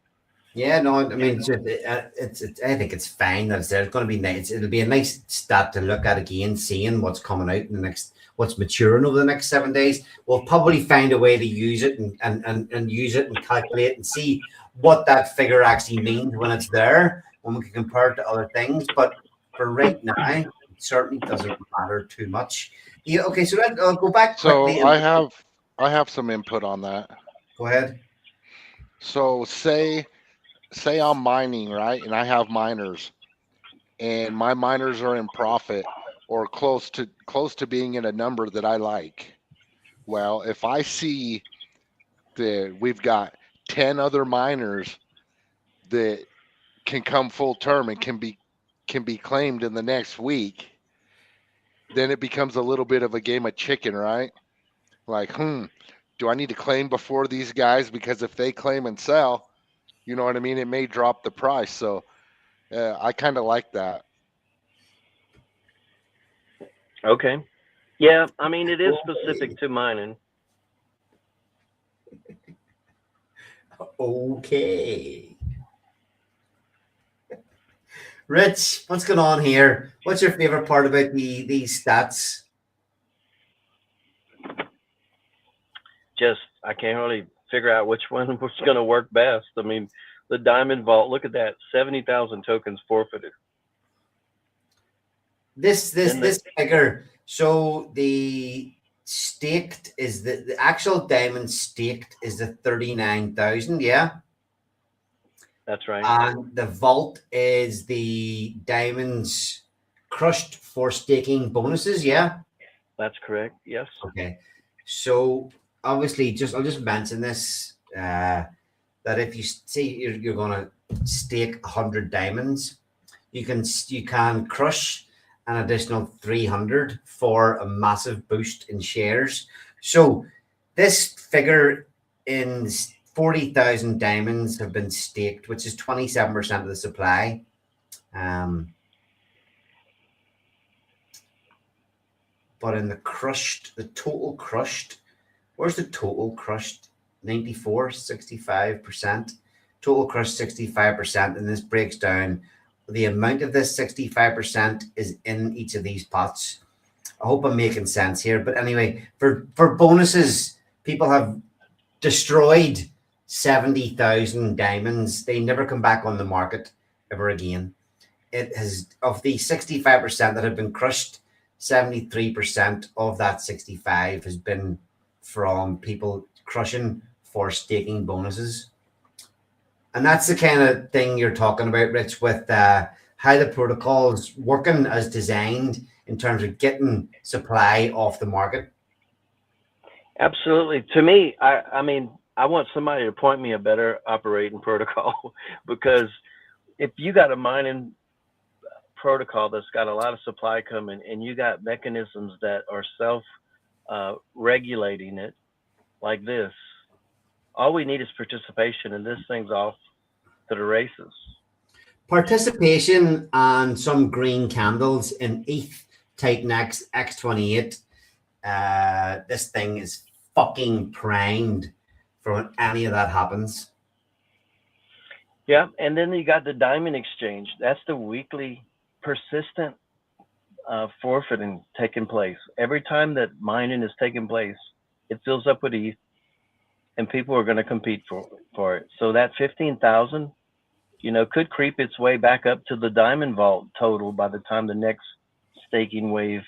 Yeah, no, I mean, I think it's fine that it's there. It's going to be nice. It'll be a nice stat to look at again, seeing what's coming out in the next, what's maturing over the next 7 days. We'll probably find a way to use it and use it and calculate and see what that figure actually means when it's there, when we can compare it to other things. But for right now, it certainly doesn't matter too much. Yeah, okay, so I'll go back quickly. So I have some input on that. Go ahead. So say I'm mining, right? And I have miners and my miners are in profit or close to being in a number that I like. Well, if I see that we've got 10 other miners that can come full term and can be claimed in the next week, then it becomes a little bit of a game of chicken, right? Like, do I need to claim before these guys? Because if they claim and sell, you know what I mean? It may drop the price. So I kind of like that. Okay. Yeah, I mean, it is specific to mining. Okay. Rich, what's going on here? What's your favorite part about these stats? Just, I can't really figure out which one was going to work best. I mean, the Diamond Vault, look at that, 70,000 tokens forfeited. This figure. So the staked is the actual diamond staked is the 39,000. Yeah. That's right. And the vault is the diamonds crushed for staking bonuses. Yeah. That's correct. Yes. Okay. So obviously, I'll just mention this that if you say you're going to stake 100 diamonds, you can crush an additional 300 for a massive boost in shares. So this figure in 40,000 diamonds have been staked, which is 27% of the supply. But in the total crushed, where's the total crushed? 94, 65%. Total crushed 65%. And this breaks down the amount of this 65% is in each of these pots. I hope I'm making sense here. But anyway, for bonuses, people have destroyed 70,000 diamonds. They never come back on the market ever again. It has, of the 65% that have been crushed, 73% of that 65 has been from people crushing for staking bonuses. And that's the kind of thing you're talking about, Rich, with how the protocol's working as designed in terms of getting supply off the market. Absolutely. To me, I mean, I want somebody to point me a better operating protocol because if you got a mining protocol that's got a lot of supply coming and you got mechanisms that are self-regulating it like this, all we need is participation and this thing's off to the races. Participation and some green candles in ETH Titan X28. This thing is fucking primed for when any of that happens. Yeah, and then you got the Diamond Exchange. That's the weekly persistent forfeiting taking place. Every time that mining is taking place, it fills up with ETH, and people are going to compete for it. So that 15,000, could creep its way back up to the Diamond Vault total by the time the next staking wave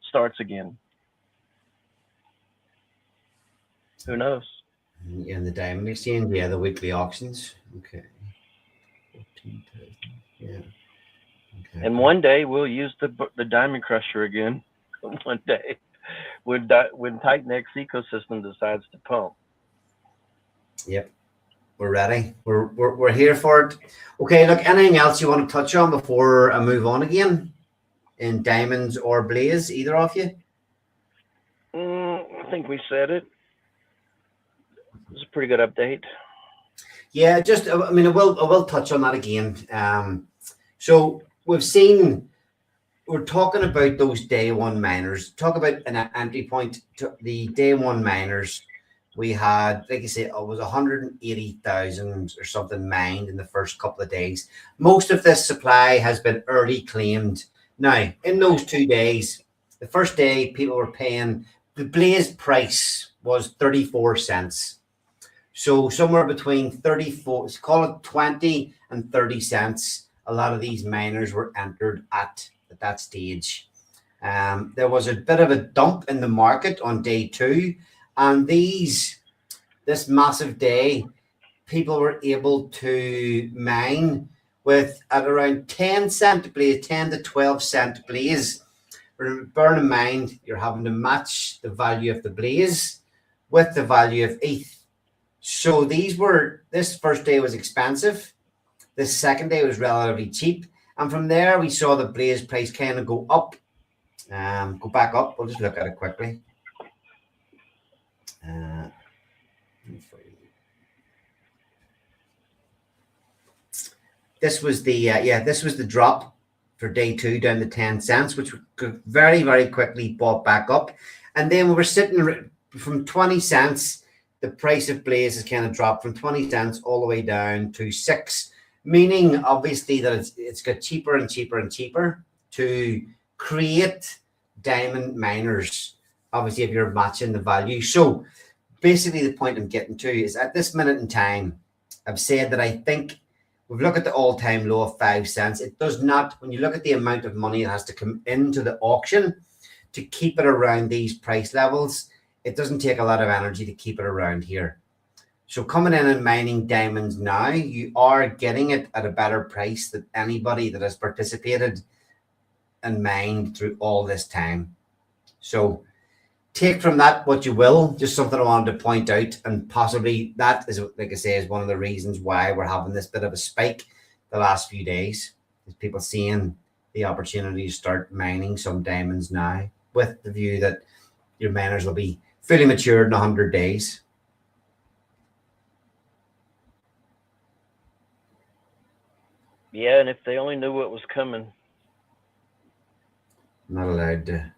starts again. Who knows? In the Diamond Exchange, yeah, the weekly auctions. Okay. 14,000. Yeah. Okay. And one day we'll use the Diamond Crusher again. One day, when Titan X ecosystem decides to pump. Yep, we're ready. We're here for it. Okay, look, anything else you want to touch on before I move on again in Diamonds or Blaze, either of you? I think we said it. It was a pretty good update. Yeah, I will touch on that again. So we're talking about those day one miners. Talk about an entry point to the day one miners. We had, like I say, it was 180,000 or something mined in the first couple of days. Most of this supply has been early claimed. Now, in those 2 days, the first day people were paying, the Blaze price was 34 cents. So somewhere between 34, call it 20 and 30 cents. A lot of these miners were entered at that stage. There was a bit of a dump in the market on day two. And this massive day, people were able to mine at around 10 cent Blaze, 10 to 12 cent Blaze. Bear in mind, you're having to match the value of the Blaze with the value of ETH. So this first day was expensive. This second day was relatively cheap. And from there, we saw the Blaze price kind of go up, go back up. We'll just look at it quickly. This was the drop for day two down to 10 cents, which very, very quickly bought back up. And then we were sitting from 20 cents. The price of Blaze has kind of dropped from 20 cents all the way down to 6, meaning obviously that it's got cheaper and cheaper and cheaper to create diamond miners, obviously, if you're matching the value. So basically the point I'm getting to is at this minute in time, I've said that I think we've looked at the all-time low of 5 cents. It does not, when you look at the amount of money that has to come into the auction to keep it around these price levels. It doesn't take a lot of energy to keep it around here. So coming in and mining diamonds now, you are getting it at a better price than anybody that has participated and mined through all this time. So take from that what you will. Just something I wanted to point out, and possibly that is, like I say, is one of the reasons why we're having this bit of a spike the last few days. Is people seeing the opportunity to start mining some diamonds now, with the view that your miners will be fully matured in 100 days. Yeah, and if they only knew what was coming. I'm not allowed to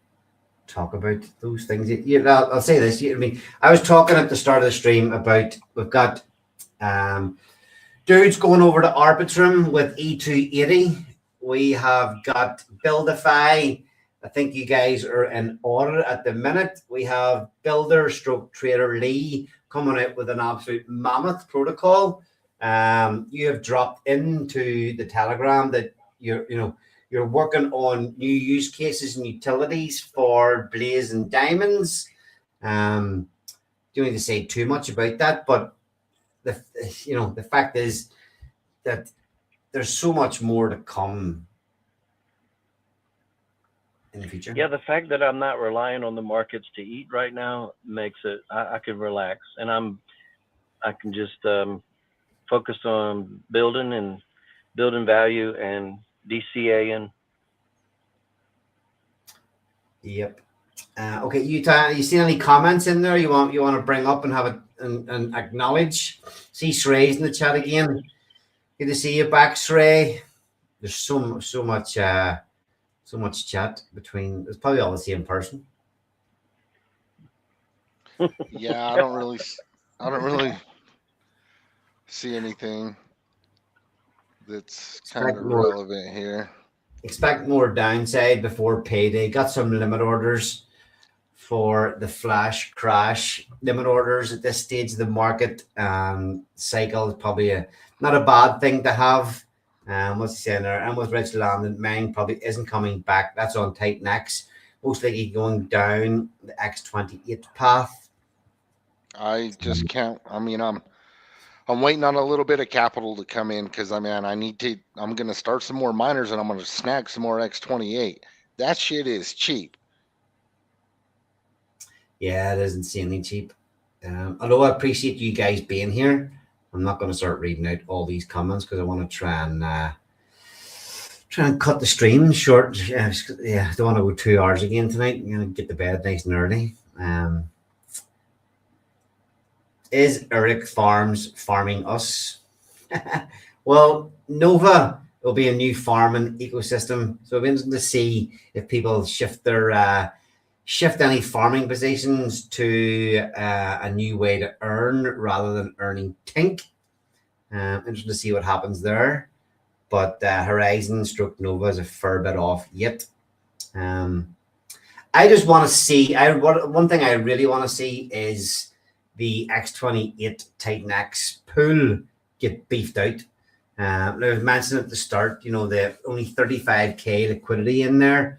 talk about those things. I'll say this. I mean, I was talking at the start of the stream about we've got dudes going over to Arbitrum with E280. We have got Buildify. I think you guys are in order at the minute. We have Builder stroke Trader Lee coming out with an absolute mammoth protocol. You have dropped into the Telegram that you're working on new use cases and utilities for Blaze and Diamonds. Don't need to say too much about that, but the fact is that there's so much more to come in the future. Yeah, the fact that I'm not relying on the markets to eat right now makes it I can relax, and I can just focus on building value and DCAing. Yep. Okay, Utah, you seen any comments in there you want to bring up and have it and acknowledge? See Shrey's in the chat again. Good to see you back, Shrey. There's so much chat between. It's probably all the same person. Yeah, I don't really see anything that's kind of relevant here. Expect more downside before payday. Got some limit orders for the flash crash. Limit orders at this stage of the market cycle is probably not a bad thing to have. What's he saying there? And with Rich Land, mine probably isn't coming back. That's on Titan X. Most likely going down the X28 path. I just can't. I mean, I'm waiting on a little bit of capital to come in because I'm going to start some more miners and I'm going to snag some more X28. That shit is cheap. Yeah, it is insanely cheap. Although I appreciate you guys being here, I'm not going to start reading out all these comments because I want to try and cut the stream short. Yeah, I don't want to go 2 hours again tonight. I'm going to get to bed nice and early. Is Eric Farms farming us? Well, Nova will be a new farming ecosystem, so it'll be interesting to see if people shift any farming positions to a new way to earn rather than earning tink. Interesting to see what happens there. But Horizon stroke Nova is a fair bit off yet. I just want to see. One thing I really want to see is the X28 Titan X pool get beefed out. I was mentioning at the start, the only 35k liquidity in there.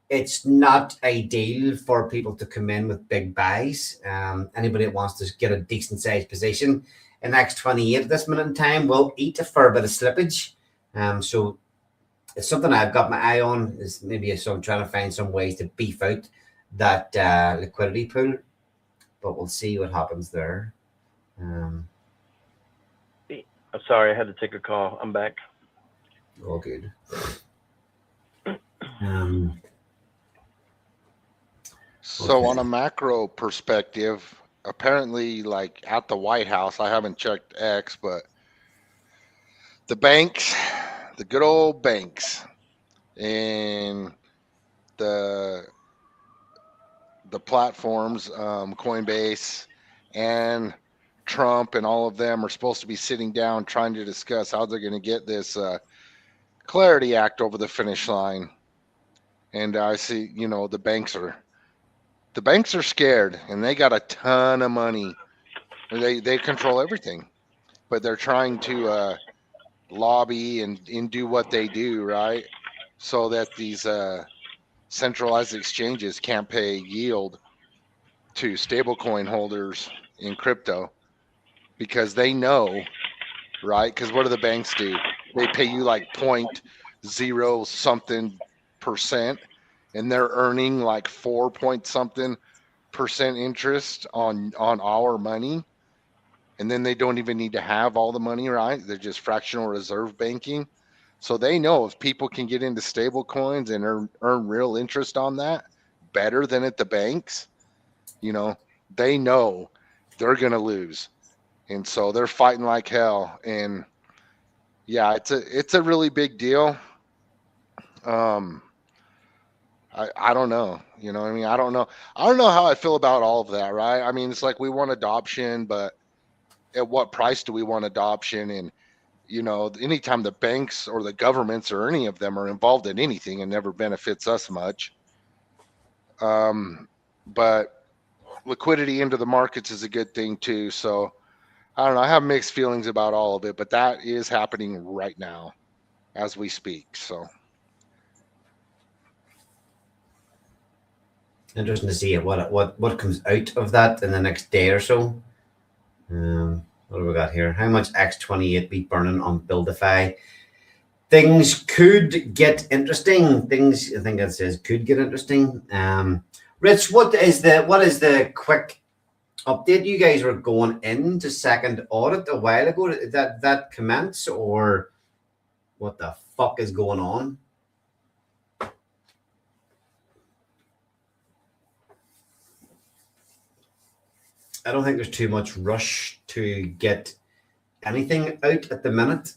It's not ideal for people to come in with big buys. Anybody that wants to get a decent sized position in X28 at this minute in time will eat a fair bit of slippage. So it's something I've got my eye on. Is maybe I'm trying to find some ways to beef out that liquidity pool. But we'll see what happens there. I'm sorry, I had to take a call. I'm back. All good. So on a macro perspective, apparently, like at the White House, I haven't checked X, but the banks, the good old banks, and the platforms, Coinbase and Trump and all of them are supposed to be sitting down trying to discuss how they're going to get this Clarity Act over the finish line. And I see, the banks are scared and they got a ton of money. They control everything, but they're trying to lobby and do what they do, right? So that these centralized exchanges can't pay yield to stablecoin holders in crypto because they know, right? Because what do the banks do? They pay you like 0.0 something percent, and they're earning like 4 point something percent interest on our money. And then they don't even need to have all the money, right? They're just fractional reserve banking. So they know if people can get into stable coins and earn real interest on that better than at the banks, they know they're going to lose. And so they're fighting like hell. And yeah, it's a really big deal. I don't know. I don't know. I don't know how I feel about all of that, right? I mean, it's like we want adoption, but at what price do we want adoption? And anytime the banks or the governments or any of them are involved in anything, it never benefits us much. But liquidity into the markets is a good thing too. So I don't know. I have mixed feelings about all of it, but that is happening right now as we speak. So interesting to see what comes out of that in the next day or so. What have we got here? How much X28 be burning on Buildify? Things could get interesting. Things, I think it says could get interesting. Rich, what is the quick update? You guys were going into second audit a while ago. Did that commence, or what the fuck is going on? I don't think there's too much rush to get anything out at the minute.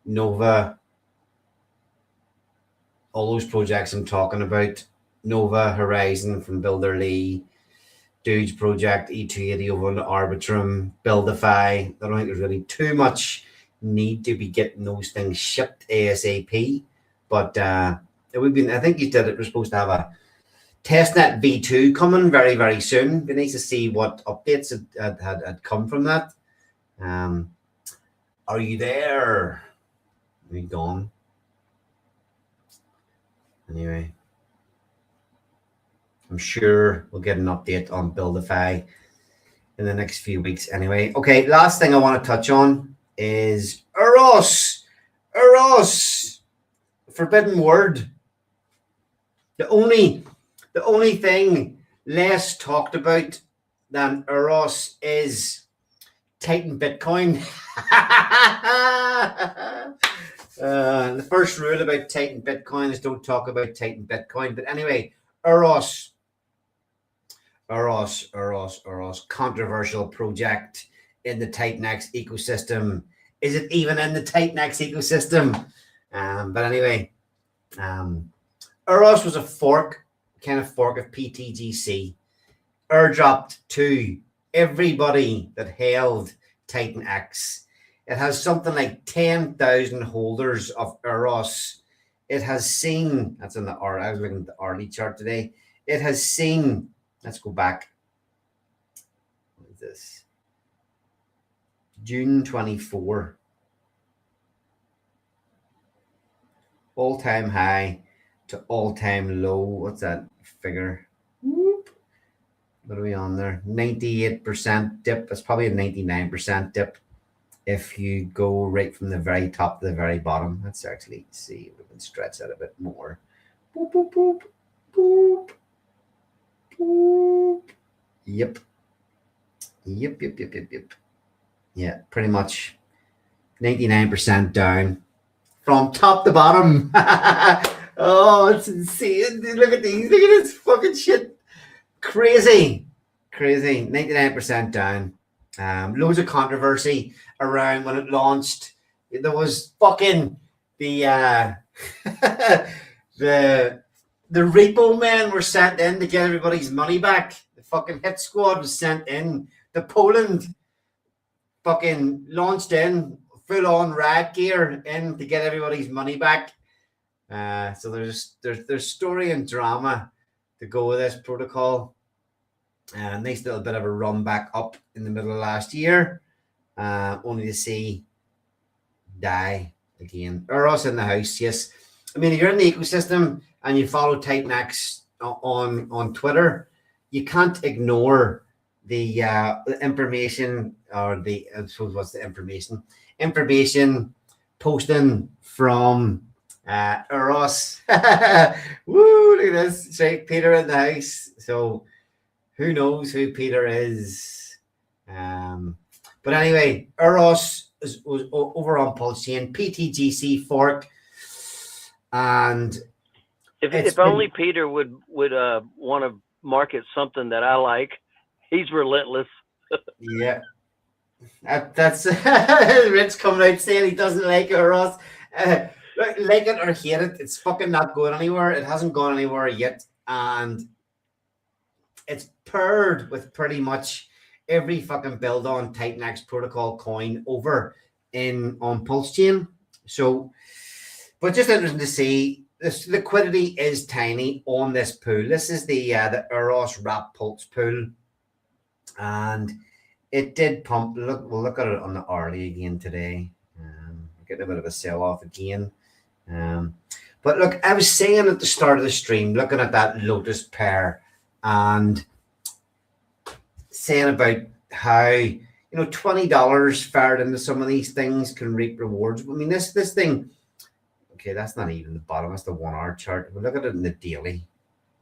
Nova, all those projects I'm talking about, Nova, Horizon from Builder Lee, Dudes Project, E280 over on the Arbitrum, Buildify. I don't think there's really too much need to be getting those things shipped ASAP. But I think you said it was supposed to have a testnet v2 coming very, very soon. It'd be nice to see what updates had come from that. Are you there? Are you gone? Anyway, I'm sure we'll get an update on Buildify in the next few weeks anyway. Okay, last thing I want to touch on is Eros. Forbidden word. The only thing less talked about than Eros is Titan Bitcoin. The first rule about Titan Bitcoin is don't talk about Titan Bitcoin. But anyway, Eros, controversial project in the Titan-X ecosystem. Is it even in the Titan-X ecosystem? But anyway, Eros was a kind of fork of PTGC, airdropped to everybody that held Titan-X. It has something like 10,000 holders of Eros. It has seen, that's in the I was looking at the hourly chart today. It has seen, let's go back. What is this? June 24. All-time high to all-time low. What's that figure? Whoop. What are we on there? 98% dip. That's probably a 99% dip if you go right from the very top to the very bottom. Let's actually see if we can stretch that a bit more. Boop, boop, boop, boop, boop. Yep. Yeah, pretty much 99% down from top to bottom. Oh, it's insane. Look at these. Look at this fucking shit. Crazy. 99% down. Loads of controversy around when it launched. There was fucking the the repo men were sent in to get everybody's money back. The fucking hit squad was sent in to Poland. Fucking launched in full on riot gear in to get everybody's money back. So there's story and drama to go with this protocol. Nice little bit of a run back up in the middle of last year, only to see die again. Eros in the house, yes. I mean, if you're in the ecosystem and you follow Titan X on Twitter, you can't ignore the information or the I suppose what's the information posting from Eros. Woo! Look at this, Shake Peter in the house. So who knows who Peter is? But anyway, Eros was over on Pulse Chain, PTGC fork, and If only Peter would want to market something that I like. He's relentless. Yeah, that's Rich coming out saying he doesn't like Eros. Like it or hate it, it's fucking not going anywhere. It hasn't gone anywhere yet, and it's paired with pretty much every fucking build on Titan X protocol coin over on Pulse Chain. So, but just interesting to see. This liquidity is tiny on this pool. This is the Eros Wrap Pulse pool, and it did pump. We'll look at it on the hourly again today. Getting a bit of a sell off again. But look, I was saying at the start of the stream, looking at that Lotus pair and saying about how $20 fired into some of these things can reap rewards. I mean, this thing. Okay, that's not even the bottom. That's the 1 hour chart. We'll look at it in the daily.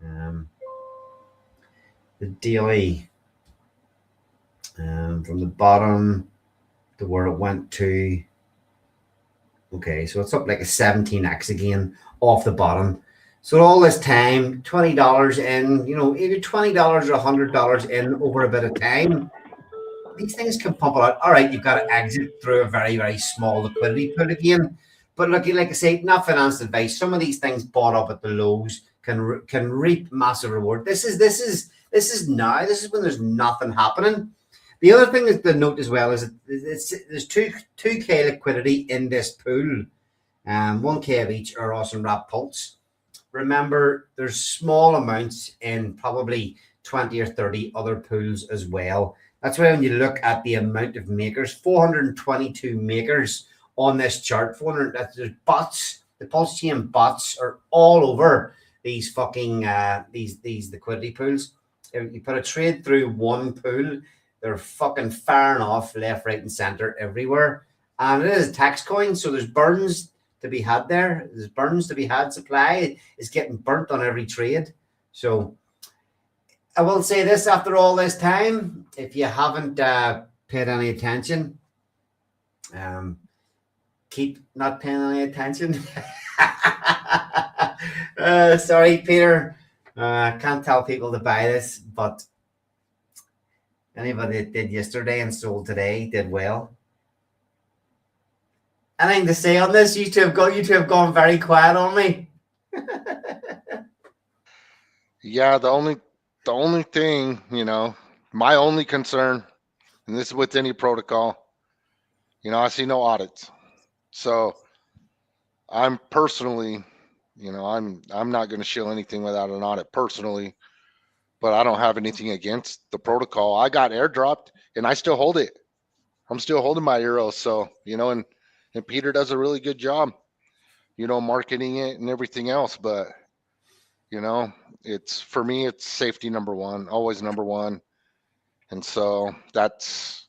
The daily from the bottom to where it went to. Okay, so it's up like a 17x again off the bottom. So all this time, $20 in, either $20 or $100 in over a bit of time. These things can pump it out. All right, you've got to exit through a very, very small liquidity pool again. But look, like I say, not finance advice. Some of these things bought up at the lows can reap massive reward. This is now. This is when there's nothing happening. The other thing is to note as well is that there's 2K liquidity in this pool, 1K of each Eros and Wrap Pulse. Remember, there's small amounts in probably 20 or 30 other pools as well. That's why when you look at the amount of makers, 422 makers on this chart, 400. There's bots. The Pulse Chain bots are all over these fucking these liquidity pools. If you put a trade through one pool, they're fucking firing off left, right, and center everywhere. And it is a tax coin, so there's burns to be had there. There's burns to be had. Supply is getting burnt on every trade. So I will say this: after all this time, if you haven't paid any attention, keep not paying any attention. Sorry, Peter. Can't tell people to buy this, but anybody that did yesterday and sold today did well. Anything to say on this? You two have gone very quiet on me. Yeah, the only thing, my only concern, and this is with any protocol, I see no audits. So I'm personally, I'm not going to shill anything without an audit personally, but I don't have anything against the protocol. I got airdropped and I still hold it. I'm still holding my euros. So, and Peter does a really good job, marketing it and everything else. But, it's, for me, it's safety number one, always number one. And so that's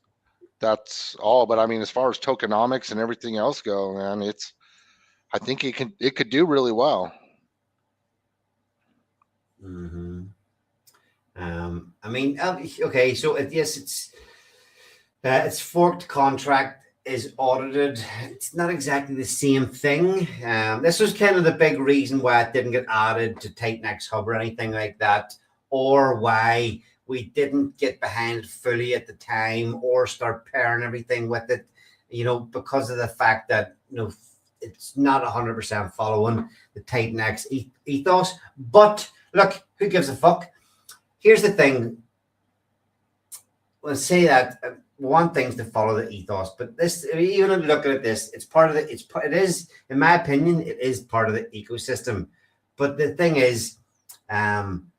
all. But I mean, as far as tokenomics and everything else go, man, I think it could do really well. Mm-hmm. I mean, okay, so yes, it's forked contract is audited. It's not exactly the same thing. This was kind of the big reason why it didn't get added to Titan X Hub or anything like that, or why we didn't get behind it fully at the time or start pairing everything with it, because of the fact that, it's not 100% following the Titan X ethos. But look, who gives a fuck? Here's the thing. Let's say that one thing's to follow the ethos, but this, even looking at this, it is, in my opinion, it is part of the ecosystem. But the thing is, I'm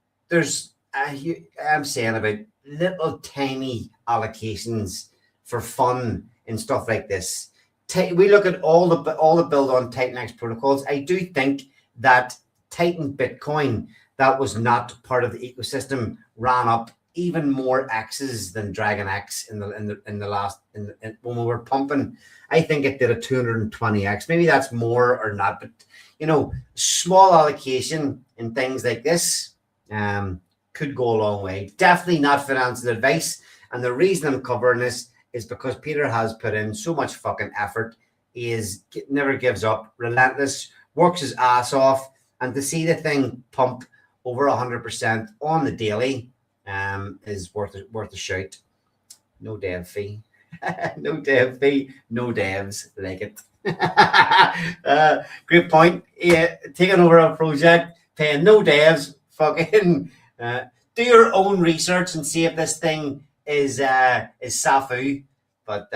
saying about little tiny allocations for fun and stuff like this. we look at all the build on Titan X protocols. I do think that Titan Bitcoin, that was not part of the ecosystem, ran up even more X's than Dragon X in the last when we were pumping. I think it did a 220X. Maybe that's more or not, but small allocation in things like this could go a long way. Definitely not financial advice. And the reason I'm covering this is because Peter has put in so much fucking effort. He never gives up, relentless, works his ass off, and to see the thing pump over 100% on the daily is worth a shout. No dev fee. No dev fee. No devs like it. Great point. Yeah, taking over a project, paying no devs. Fucking do your own research and see if this thing is Safu. But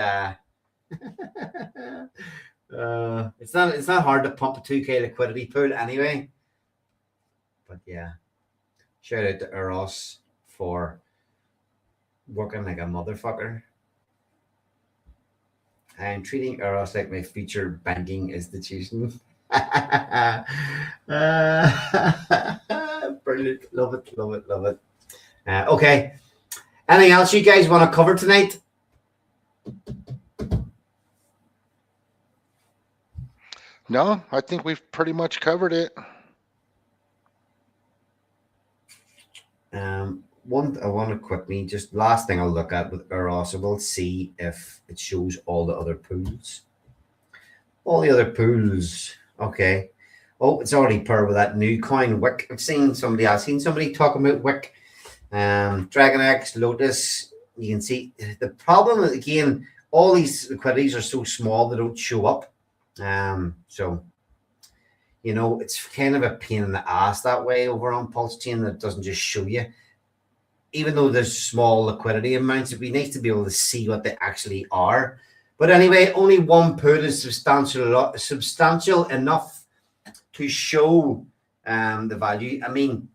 it's not hard to pump a 2K liquidity pool anyway. But yeah, shout out to Eros for working like a motherfucker. I am treating Eros like my future banking institution. Brilliant. Love it, love it, love it. Okay. Anything else you guys want to cover tonight? No, I think we've pretty much covered it. One I want to quickly, just last thing I'll look at with Eros, we'll see if it shows all the other pools. All the other pools. Okay. Oh, it's already per with that new coin, Wick. I've seen somebody talking about Wick. Dragon X, Lotus. You can see the problem again, all these liquidities are so small they don't show up. So it's kind of a pain in the ass that way over on Pulse Chain that doesn't just show you. Even though there's small liquidity amounts, it'd be nice to be able to see what they actually are. But anyway, only one pool is substantial enough to show the value. I mean,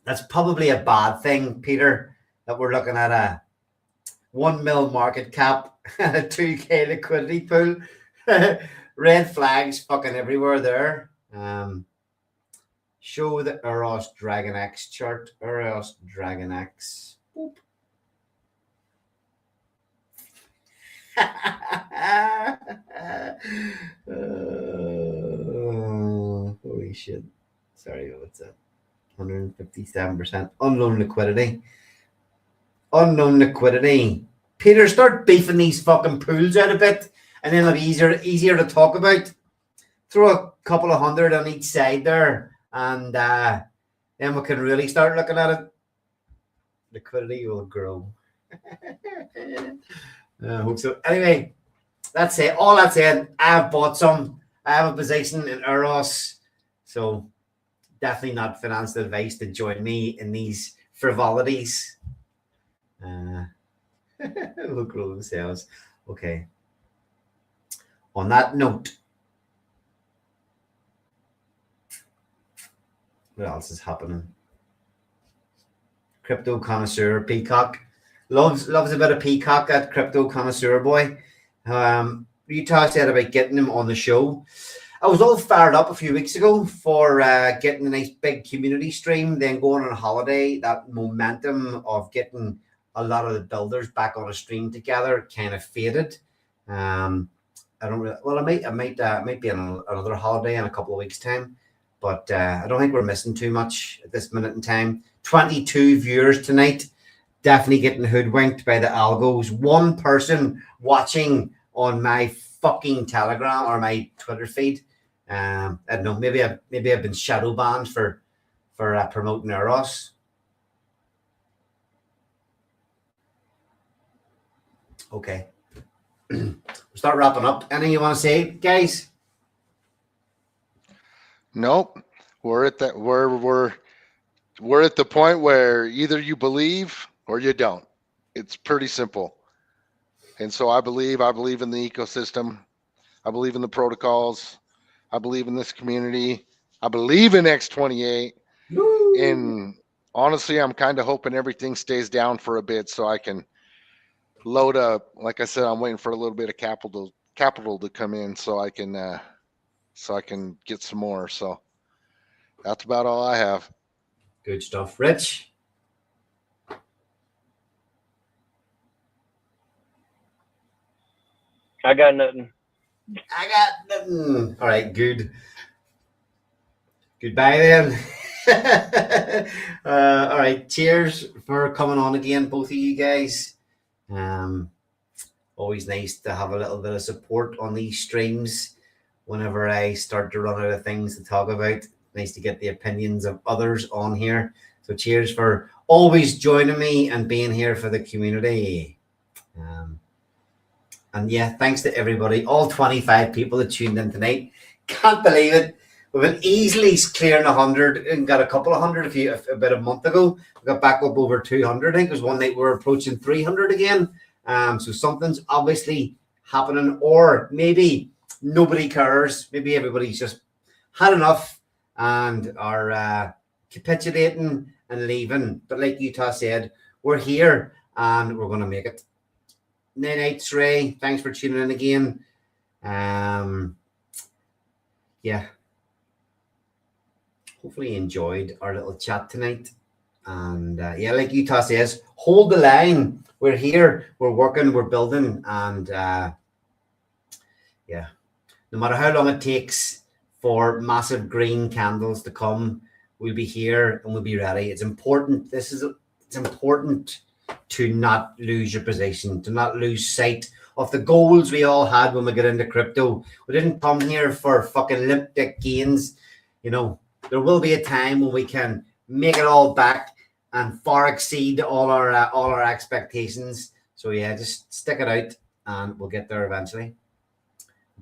that's probably a bad thing, Peter, that we're looking at a 1 mil market cap and a 2K liquidity pool. Red flags fucking everywhere there. Show the Eros Dragon X chart. Eros Dragon X. Boop. Holy shit. Sorry, what's that? 157% unknown liquidity. Unknown liquidity. Peter, start beefing these fucking pools out a bit, and then it'll be easier to talk about. Throw a couple of hundred on each side there, and then we can really start looking at it. Liquidity will grow. I hope so. Anyway, that's it. All that said, I've bought some. I have a position in Eros, so definitely not financial advice to join me in these frivolities. Will grow themselves. Okay. On that note, what else is happening? Crypto connoisseur Peacock loves a bit of Peacock. That crypto connoisseur boy. Utah said about getting him on the show. I was all fired up a few weeks ago for getting a nice big community stream, then going on a holiday. That momentum of getting a lot of the builders back on a stream together kind of faded. I don't really. Well, I might be on another holiday in a couple of weeks' time, but I don't think we're missing too much at this minute in time. 22 viewers tonight. Definitely getting hoodwinked by the algos. One person watching on my fucking Telegram or my Twitter feed. I don't know. Maybe I've been shadow banned for promoting Eros. Okay. We'll start wrapping up. Anything you want to say, guys? Nope. We're at that. We're at the point where either you believe or you don't. It's pretty simple. And so I believe in the ecosystem. I believe in the protocols. I believe in this community. I believe in X28. Woo! And honestly, I'm kind of hoping everything stays down for a bit so I can load up. Like I said, I'm waiting for a little bit of capital capital to come in so I can get some more. So that's about all I have. Good stuff. Rich? I got nothing. I got nothing. All right, good. Goodbye then. All right, cheers for coming on again, both of you guys. Always nice to have a little bit of support on these streams whenever I start to run out of things to talk about. Nice to get the opinions of others on here. So cheers for always joining me and being here for the community. And yeah, thanks to everybody, all 25 people that tuned in tonight. Can't believe it. We've been easily clearing 100 and got a couple of hundred about a month ago. We got back up over 200. I think it was one night we were approaching 300 again. So something's obviously happening, or maybe nobody cares. Maybe everybody's just had enough and are capitulating and leaving. But like Utah said, we're here and we're going to make it. Night, Ray. Thanks for tuning in again. Yeah. Hopefully you enjoyed our little chat tonight. And yeah, like Utah says, hold the line. We're here. We're working. We're building. And yeah, no matter how long it takes for massive green candles to come, we'll be here and we'll be ready. It's important. It's important to not lose your position, to not lose sight of the goals we all had when we got into crypto. We didn't come here for fucking limp dick gains. You know, there will be a time when we can make it all back and far exceed all our expectations. So yeah, just stick it out and we'll get there eventually.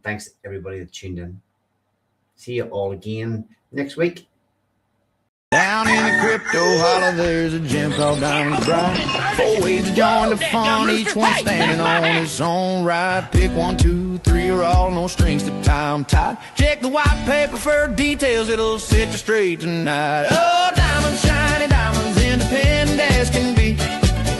Thanks everybody that tuned in. See you all again next week. Down in the crypto holler, there's a gym called Diamond Bright. 4 ways to join the fun, each one standing on its own right. Pick 1, 2, 3, or all, no strings to tie 'em tight. Check the white paper for details, it'll set you straight tonight. Oh, diamonds, shiny diamonds, independent as can be.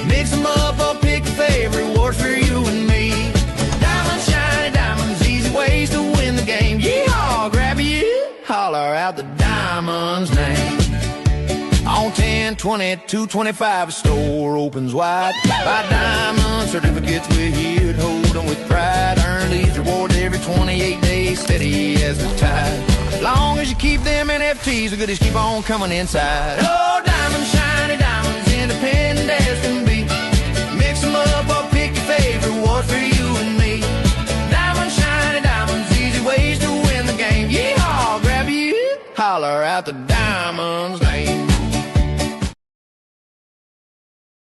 Mix them up or pick your favorite, rewards for you and me. Diamonds, shiny diamonds, easy ways to win the game. Yeehaw, grab you, holler out the Diamond's name. On 10, 20, 225, a store opens wide. Buy diamond certificates, we're here to hold them with pride. Earn these rewards every 28 days, steady as the tide. Long as you keep them NFTs, the goodies keep on coming inside. Oh, diamonds, shiny diamonds, independent as can be.